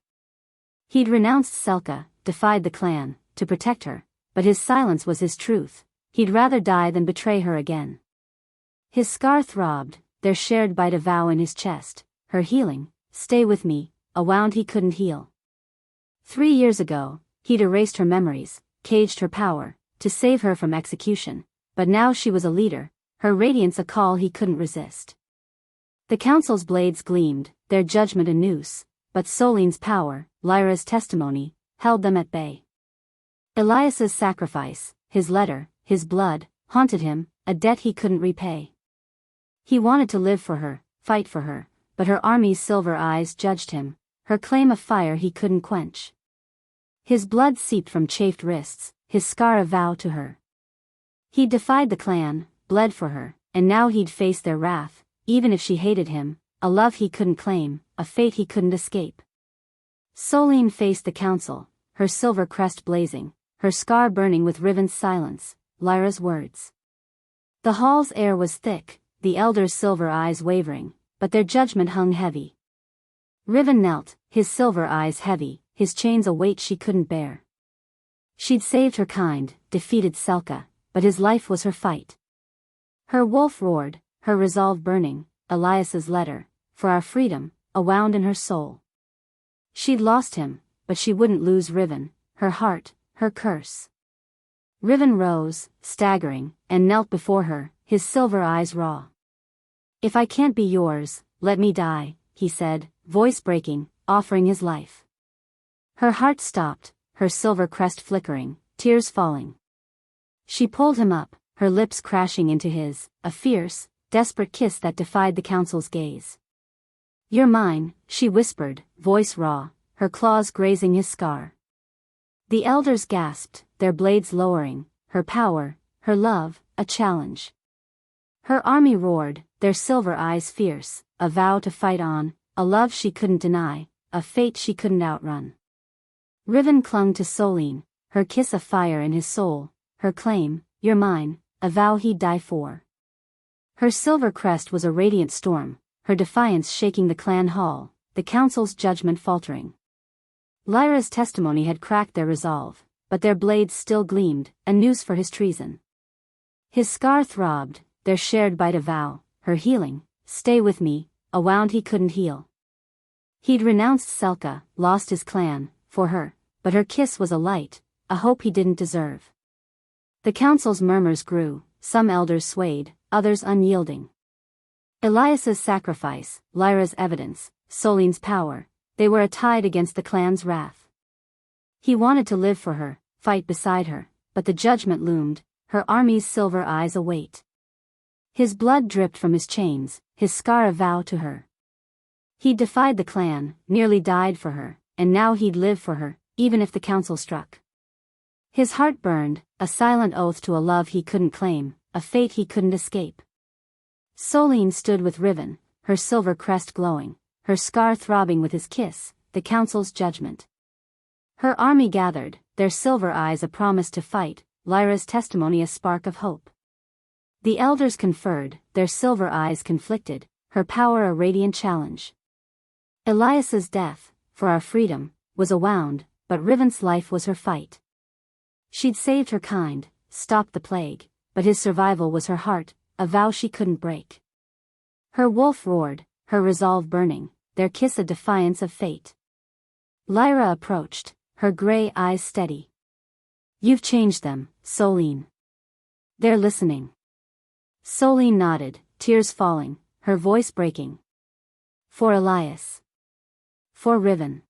He'd renounced Selka, defied the clan, to protect her, but his silence was his truth, he'd rather die than betray her again. His scar throbbed, their shared bite a vow in his chest, her healing, stay with me, a wound he couldn't heal. 3 years ago, He'd erased her memories, caged her power, to save her from execution, but now she was a leader, her radiance a call he couldn't resist. The council's blades gleamed, their judgment a noose, but Solene's power, Lyra's testimony, held them at bay. Elias's sacrifice, his letter, his blood, haunted him, a debt he couldn't repay. He wanted to live for her, fight for her, but her army's silver eyes judged him, her claim a fire he couldn't quench. His blood seeped from chafed wrists, his scar a vow to her. He'd defied the clan, bled for her, and now he'd face their wrath, even if she hated him, a love he couldn't claim, a fate he couldn't escape. Solene faced the council, her silver crest blazing, her scar burning with Riven's silence, Lyra's words. The hall's air was thick, the elders' silver eyes wavering, but their judgment hung heavy. Riven knelt, his silver eyes heavy, his chains a weight she couldn't bear. She'd saved her kind, defeated Selka, but his life was her fight. Her wolf roared, her resolve burning, Elias's letter, for our freedom, a wound in her soul. She'd lost him, but she wouldn't lose Riven, her heart, her curse. Riven rose, staggering, and knelt before her, his silver eyes raw. "If I can't be yours, let me die," he said, voice breaking, offering his life. Her heart stopped, her silver crest flickering, tears falling. She pulled him up, her lips crashing into his, a fierce, desperate kiss that defied the council's gaze. "You're mine," she whispered, voice raw, her claws grazing his scar. The elders gasped, their blades lowering, her power, her love, a challenge. Her army roared, their silver eyes fierce, a vow to fight on, a love she couldn't deny, a fate she couldn't outrun. Riven clung to Solene, her kiss a fire in his soul, her claim, "You're mine," a vow he'd die for. Her silver crest was a radiant storm, her defiance shaking the clan hall, the council's judgment faltering. Lyra's testimony had cracked their resolve, but their blades still gleamed, a noose for his treason. His scar throbbed, their shared bite a vow, her healing, "Stay with me," a wound he couldn't heal. He'd renounced Selka, lost his clan, for her, but her kiss was a light, a hope he didn't deserve. The council's murmurs grew, some elders swayed, others unyielding. Elias's sacrifice, Lyra's evidence, Solene's power, they were a tide against the clan's wrath. He wanted to live for her, fight beside her, but the judgment loomed, her army's silver eyes await. His blood dripped from his chains, his scar a vow to her. He'd defied the clan, nearly died for her, and now he'd live for her, even if the council struck. His heart burned, a silent oath to a love he couldn't claim, a fate he couldn't escape. Solene stood with Riven, her silver crest glowing, her scar throbbing with his kiss, the council's judgment. Her army gathered, their silver eyes a promise to fight, Lyra's testimony a spark of hope. The elders conferred, their silver eyes conflicted, her power a radiant challenge. Elias's death, for our freedom, was a wound, but Riven's life was her fight. She'd saved her kind, stopped the plague, but his survival was her heart, a vow she couldn't break. Her wolf roared, her resolve burning, their kiss a defiance of fate. Lyra approached, her gray eyes steady. "You've changed them, Solene. They're listening." Solene nodded, tears falling, her voice breaking. "For Elias. For Riven."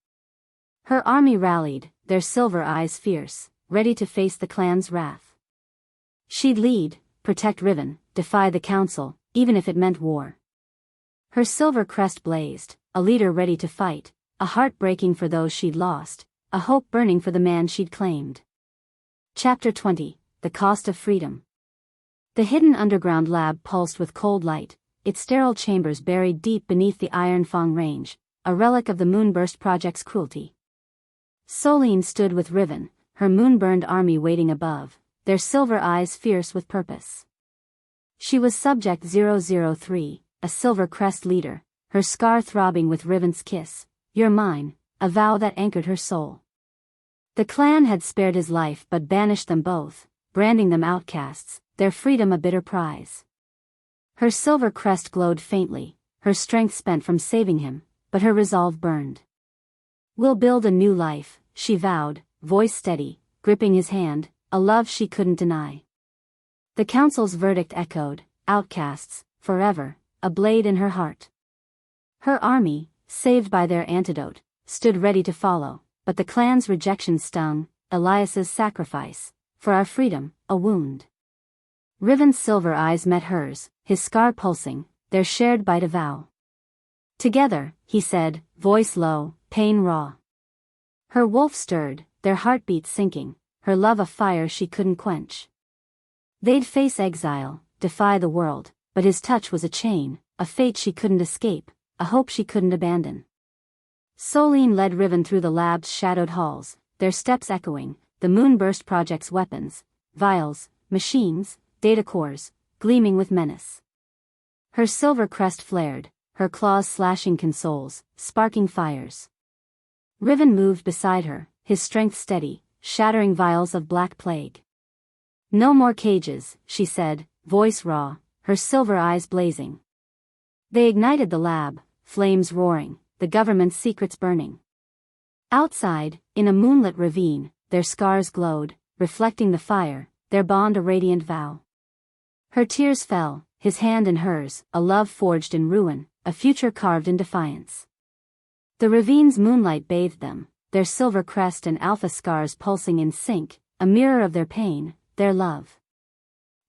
Her army rallied, their silver eyes fierce, ready to face the clan's wrath. She'd lead, protect Riven, defy the council, even if it meant war. Her silver crest blazed, a leader ready to fight, a heart breaking for those she'd lost, a hope burning for the man she'd claimed. Chapter 20, The Cost of Freedom. The hidden underground lab pulsed with cold light, its sterile chambers buried deep beneath the Iron Fang Range, a relic of the Moonburst Project's cruelty. Solene stood with Riven, her moon-burned army waiting above, their silver eyes fierce with purpose. She was Subject 003, a silver crest leader, her scar throbbing with Riven's kiss, "You're mine," a vow that anchored her soul. The clan had spared his life but banished them both, branding them outcasts, their freedom a bitter prize. Her silver crest glowed faintly, her strength spent from saving him, but her resolve burned. "We'll build a new life," she vowed, voice steady, gripping his hand, a love she couldn't deny. The council's verdict echoed, outcasts, forever, a blade in her heart. Her army, saved by their antidote, stood ready to follow, but the clan's rejection stung, Elias's sacrifice, for our freedom, a wound. Riven's silver eyes met hers, his scar pulsing, their shared bite a vow. Together, he said, voice low, pain raw. Her wolf stirred, their heartbeats sinking, her love a fire she couldn't quench. They'd face exile, defy the world, but his touch was a chain, a fate she couldn't escape, a hope she couldn't abandon. Solene led Riven through the lab's shadowed halls, their steps echoing, the Moonburst Project's weapons, vials, machines, data cores, gleaming with menace. Her silver crest flared, her claws slashing consoles, sparking fires. Riven moved beside her, his strength steady, shattering vials of black plague. No more cages, she said, voice raw, her silver eyes blazing. They ignited the lab, flames roaring, the government's secrets burning. Outside, in a moonlit ravine, their scars glowed, reflecting the fire, their bond a radiant vow. Her tears fell, his hand in hers, a love forged in ruin, a future carved in defiance. The ravine's moonlight bathed them, their silver crest and alpha scars pulsing in sync, a mirror of their pain, their love.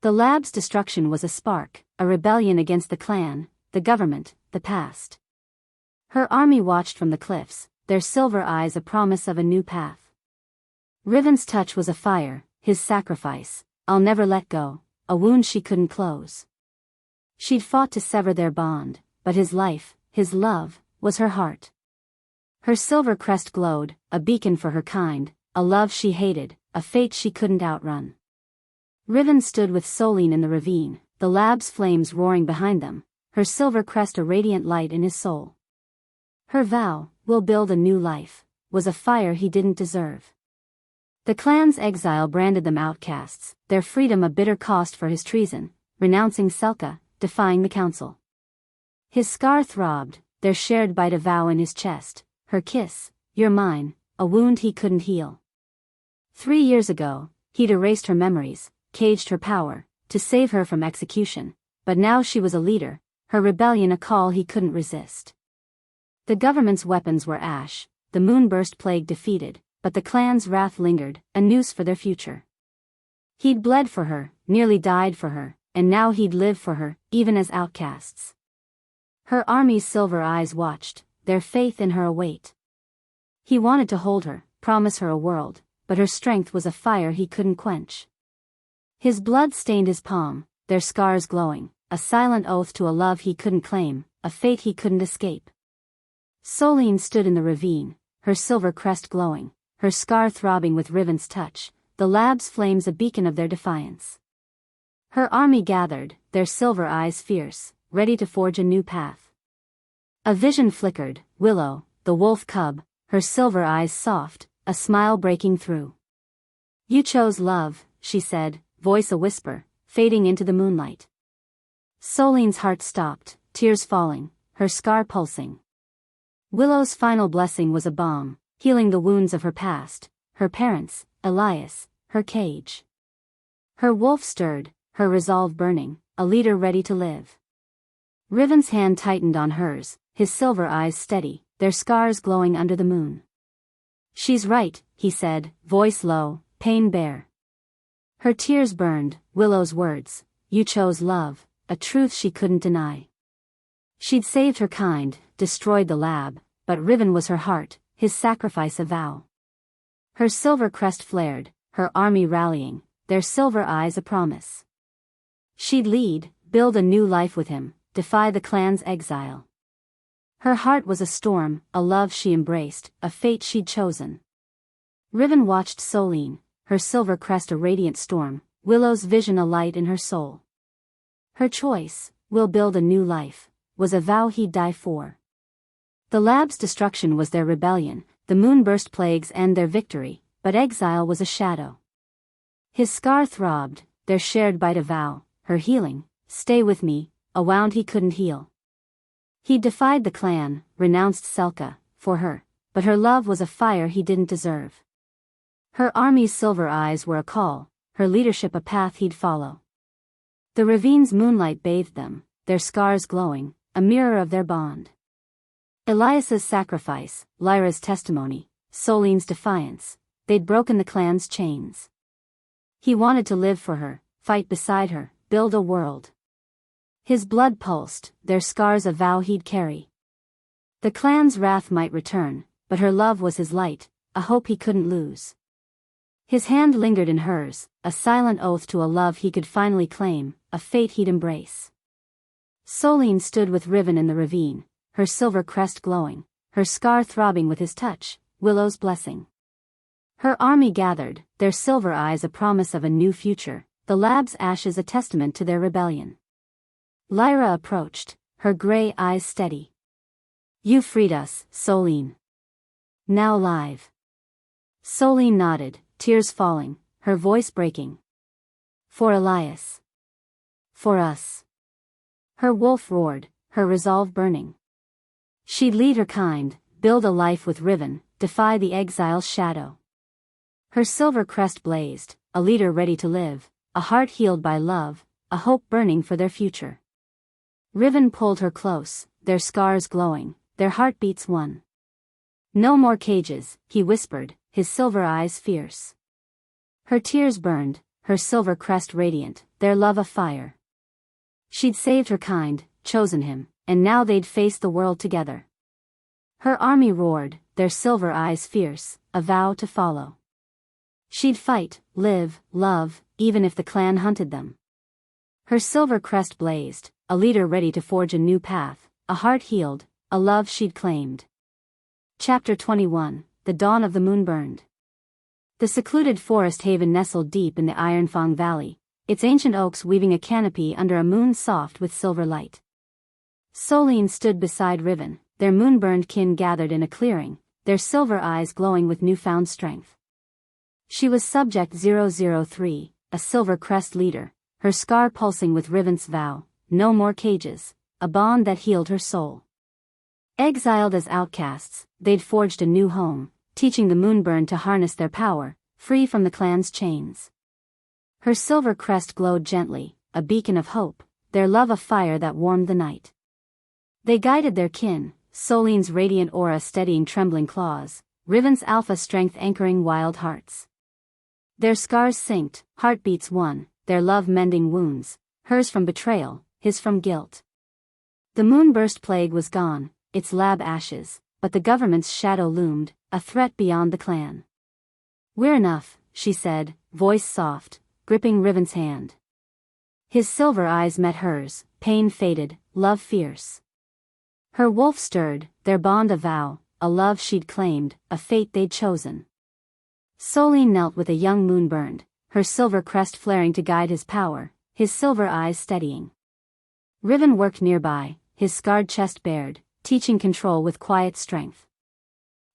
The lab's destruction was a spark, a rebellion against the clan, the government, the past. Her army watched from the cliffs, their silver eyes a promise of a new path. Riven's touch was a fire, his sacrifice, I'll never let go, a wound she couldn't close. She'd fought to sever their bond, but his life, his love, was her heart. Her silver crest glowed, a beacon for her kind, a love she hated, a fate she couldn't outrun. Riven stood with Solene in the ravine, the lab's flames roaring behind them, her silver crest a radiant light in his soul. Her vow, we'll build a new life, was a fire he didn't deserve. The clan's exile branded them outcasts, their freedom a bitter cost for his treason, renouncing Selka, defying the council. His scar throbbed, their shared bite a vow in his chest, her kiss, you're mine, a wound he couldn't heal. 3 years ago, he'd erased her memories, caged her power, to save her from execution, but now she was a leader, her rebellion a call he couldn't resist. The government's weapons were ash, the Moonburst plague defeated, but the clan's wrath lingered, a noose for their future. He'd bled for her, nearly died for her, and now he'd live for her, even as outcasts. Her army's silver eyes watched, their faith in her await. He wanted to hold her, promise her a world, but her strength was a fire he couldn't quench. His blood stained his palm, their scars glowing, a silent oath to a love he couldn't claim, a fate he couldn't escape. Solene stood in the ravine, her silver crest glowing, her scar throbbing with Riven's touch, the lab's flames a beacon of their defiance. Her army gathered, their silver eyes fierce, ready to forge a new path. A vision flickered, Willow, the wolf cub, her silver eyes soft, a smile breaking through. You chose love, she said, voice a whisper, fading into the moonlight. Solene's heart stopped, tears falling, her scar pulsing. Willow's final blessing was a balm, healing the wounds of her past, her parents, Elias, her cage. Her wolf stirred, her resolve burning, a leader ready to live. Riven's hand tightened on hers, his silver eyes steady, their scars glowing under the moon. She's right, he said, voice low, pain bare. Her tears burned, Willow's words, you chose love, a truth she couldn't deny. She'd saved her kind, destroyed the lab, but Riven was her heart, his sacrifice a vow. Her silver crest flared, her army rallying, their silver eyes a promise. She'd lead, build a new life with him, defy the clan's exile. Her heart was a storm, a love she embraced, a fate she'd chosen. Riven watched Solene, her silver crest a radiant storm, Willow's vision a light in her soul. Her choice, we'll build a new life, was a vow he'd die for. The lab's destruction was their rebellion, the moonburst plagues and their victory, but exile was a shadow. His scar throbbed, their shared bite a vow, her healing, stay with me, a wound he couldn't heal. He defied the clan, renounced Selka, for her, but her love was a fire he didn't deserve. Her army's silver eyes were a call, her leadership a path he'd follow. The ravine's moonlight bathed them, their scars glowing, a mirror of their bond. Elias's sacrifice, Lyra's testimony, Solene's defiance, they'd broken the clan's chains. He wanted to live for her, fight beside her, build a world. His blood pulsed, their scars a vow he'd carry. The clan's wrath might return, but her love was his light, a hope he couldn't lose. His hand lingered in hers, a silent oath to a love he could finally claim, a fate he'd embrace. Solene stood with Riven in the ravine, her silver crest glowing, her scar throbbing with his touch, Willow's blessing. Her army gathered, their silver eyes a promise of a new future, the lab's ashes a testament to their rebellion. Lyra approached, her gray eyes steady. "You freed us, Solene. Now live." Solene nodded, tears falling, her voice breaking. "For Elias. For us." Her wolf roared, her resolve burning. She'd lead her kind, build a life with Riven, defy the exile's shadow. Her silver crest blazed, a leader ready to live, a heart healed by love, a hope burning for their future. Riven pulled her close, their scars glowing, their heartbeats one. "No more cages," he whispered, his silver eyes fierce. Her tears burned, her silver crest radiant, their love afire. She'd saved her kind, chosen him, and now they'd face the world together. Her army roared, their silver eyes fierce, a vow to follow. She'd fight, live, love, even if the clan hunted them. Her silver crest blazed, a leader ready to forge a new path, a heart healed, a love she'd claimed. Chapter 21, The Dawn of the Moon Burned. The secluded forest haven nestled deep in the Ironfang Valley, its ancient oaks weaving a canopy under a moon soft with silver light. Solene stood beside Riven, their moon-burned kin gathered in a clearing, their silver eyes glowing with newfound strength. She was Subject 003, a silver crest leader, her scar pulsing with Riven's vow, no more cages, a bond that healed her soul. Exiled as outcasts, they'd forged a new home, teaching the Moonburn to harness their power, free from the clan's chains. Her silver crest glowed gently, a beacon of hope, their love a fire that warmed the night. They guided their kin, Solene's radiant aura steadying trembling claws, Riven's alpha strength anchoring wild hearts. Their scars synced, heartbeats one, their love mending wounds, hers from betrayal, his from guilt. The moonburst plague was gone, its lab ashes, but the government's shadow loomed, a threat beyond the clan. "We're enough," she said, voice soft, gripping Riven's hand. His silver eyes met hers, pain faded, love fierce. Her wolf stirred, their bond a vow, a love she'd claimed, a fate they'd chosen. Solene knelt with a young moon burned, her silver crest flaring to guide his power, his silver eyes steadying. Riven worked nearby, his scarred chest bared, teaching control with quiet strength.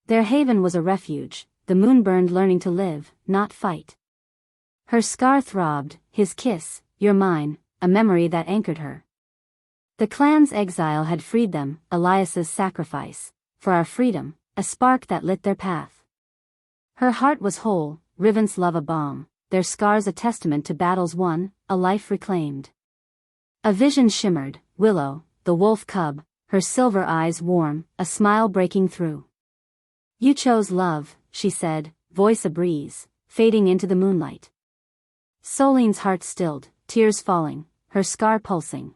Their haven was a refuge, the moon burned learning to live, not fight. Her scar throbbed, his kiss, "You're mine," a memory that anchored her. The clan's exile had freed them, Elias's sacrifice, for our freedom, a spark that lit their path. Her heart was whole, Riven's love a balm, their scars a testament to battles won, a life reclaimed. A vision shimmered, Willow, the wolf cub, her silver eyes warm, a smile breaking through. "You chose love," she said, voice a breeze, fading into the moonlight. Solene's heart stilled, tears falling, her scar pulsing.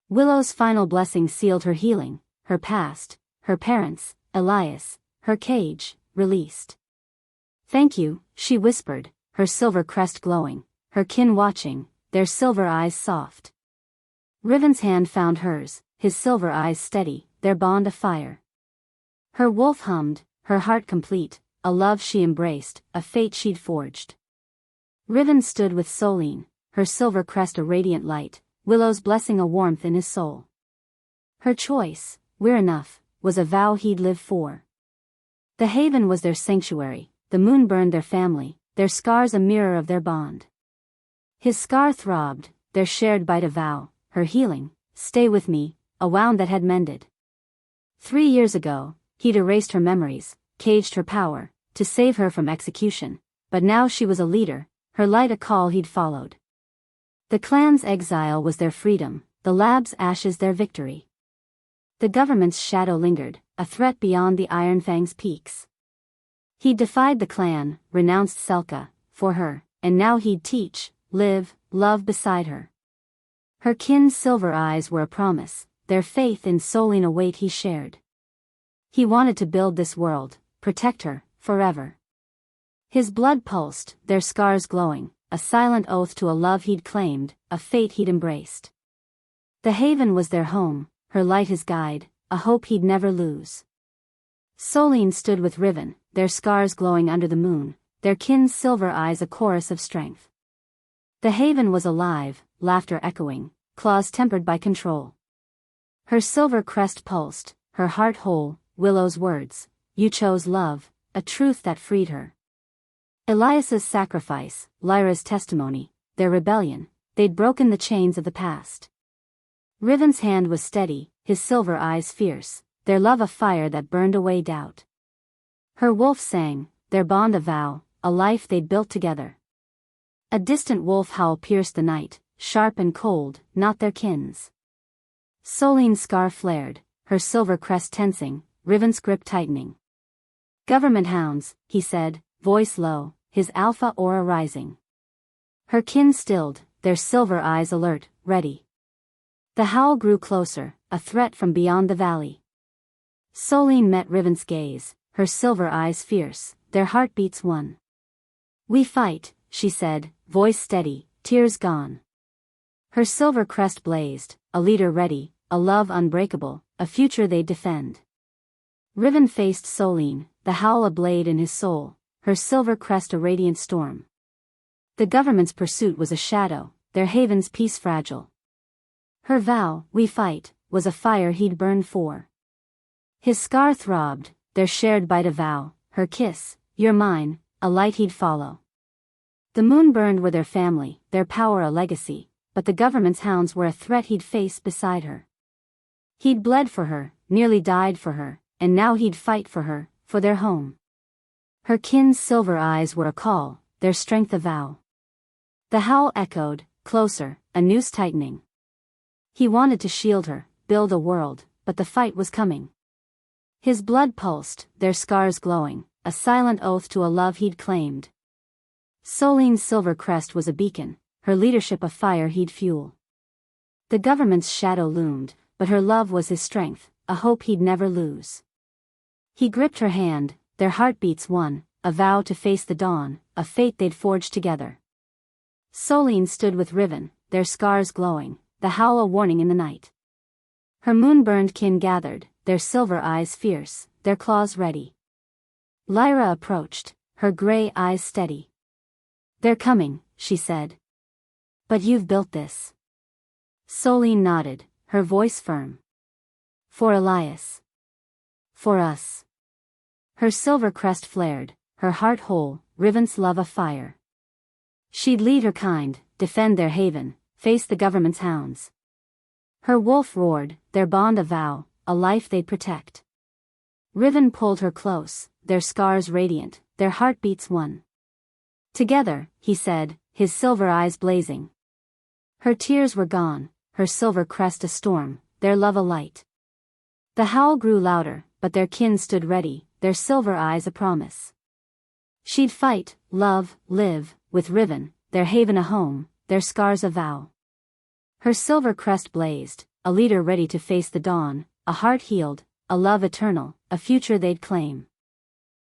Willow's final blessing sealed her healing, her past, her parents, Elias, her cage, released. "Thank you," she whispered, her silver crest glowing, her kin watching, their silver eyes soft. Riven's hand found hers, his silver eyes steady, their bond afire. Her wolf hummed, her heart complete, a love she embraced, a fate she'd forged. Riven stood with Solene, her silver crest a radiant light, Willow's blessing a warmth in his soul. Her choice, "We're enough," was a vow he'd live for. The haven was their sanctuary, the moon burned their family, their scars a mirror of their bond. His scar throbbed, their shared bite a vow, her healing, "Stay with me," a wound that had mended. 3 years ago, he'd erased her memories, caged her power, to save her from execution, but now she was a leader, her light a call he'd followed. The clan's exile was their freedom, the lab's ashes their victory. The government's shadow lingered, a threat beyond the Iron Fang's peaks. He'd defied the clan, renounced Selka, for her, and now he'd teach, live, love beside her. Her kin's silver eyes were a promise, their faith in Solene a weight he shared. He wanted to build this world, protect her, forever. His blood pulsed, their scars glowing, a silent oath to a love he'd claimed, a fate he'd embraced. The haven was their home, her light his guide, a hope he'd never lose. Solene stood with Riven, their scars glowing under the moon, their kin's silver eyes a chorus of strength. The haven was alive, laughter echoing, claws tempered by control. Her silver crest pulsed, her heart whole, Willow's words, "You chose love," a truth that freed her. Elias's sacrifice, Lyra's testimony, their rebellion, they'd broken the chains of the past. Riven's hand was steady, his silver eyes fierce, their love a fire that burned away doubt. Her wolf sang, their bond a vow, a life they'd built together. A distant wolf howl pierced the night, sharp and cold, not their kin's. Solene's scar flared, her silver crest tensing, Riven's grip tightening. "Government hounds," he said, voice low, his alpha aura rising. Her kin stilled, their silver eyes alert, ready. The howl grew closer, a threat from beyond the valley. Solene met Riven's gaze, her silver eyes fierce, their heartbeats one. "We fight," she said, voice steady, tears gone. Her silver crest blazed, a leader ready, a love unbreakable, a future they'd defend. Riven faced Solene, the howl a blade in his soul, her silver crest a radiant storm. The government's pursuit was a shadow, their haven's peace fragile. Her vow, "We fight," was a fire he'd burned for. His scar throbbed, their shared bite a vow, her kiss, "You're mine," a light he'd follow. The moon burned were their family, their power a legacy, but the government's hounds were a threat he'd face beside her. He'd bled for her, nearly died for her, and now he'd fight for her, for their home. Her kin's silver eyes were a call, their strength a vow. The howl echoed, closer, a noose tightening. He wanted to shield her, build a world, but the fight was coming. His blood pulsed, their scars glowing, a silent oath to a love he'd claimed. Solene's silver crest was a beacon, her leadership a fire he'd fuel. The government's shadow loomed, but her love was his strength, a hope he'd never lose. He gripped her hand, their heartbeats one, a vow to face the dawn, a fate they'd forged together. Solene stood with Riven, their scars glowing, the howl a warning in the night. Her moon-burned kin gathered, their silver eyes fierce, their claws ready. Lyra approached, her gray eyes steady. "They're coming," she said. "But you've built this." Solene nodded, her voice firm. "For Elias. For us." Her silver crest flared, her heart whole, Riven's love a fire. She'd lead her kind, defend their haven, face the government's hounds. Her wolf roared, their bond a vow, a life they'd protect. Riven pulled her close, their scars radiant, their heartbeats one. "Together," he said, his silver eyes blazing. Her tears were gone, her silver crest a storm, their love a light. The howl grew louder, but their kin stood ready, their silver eyes a promise. She'd fight, love, live, with Riven, their haven a home, their scars a vow. Her silver crest blazed, a leader ready to face the dawn, a heart healed, a love eternal, a future they'd claim.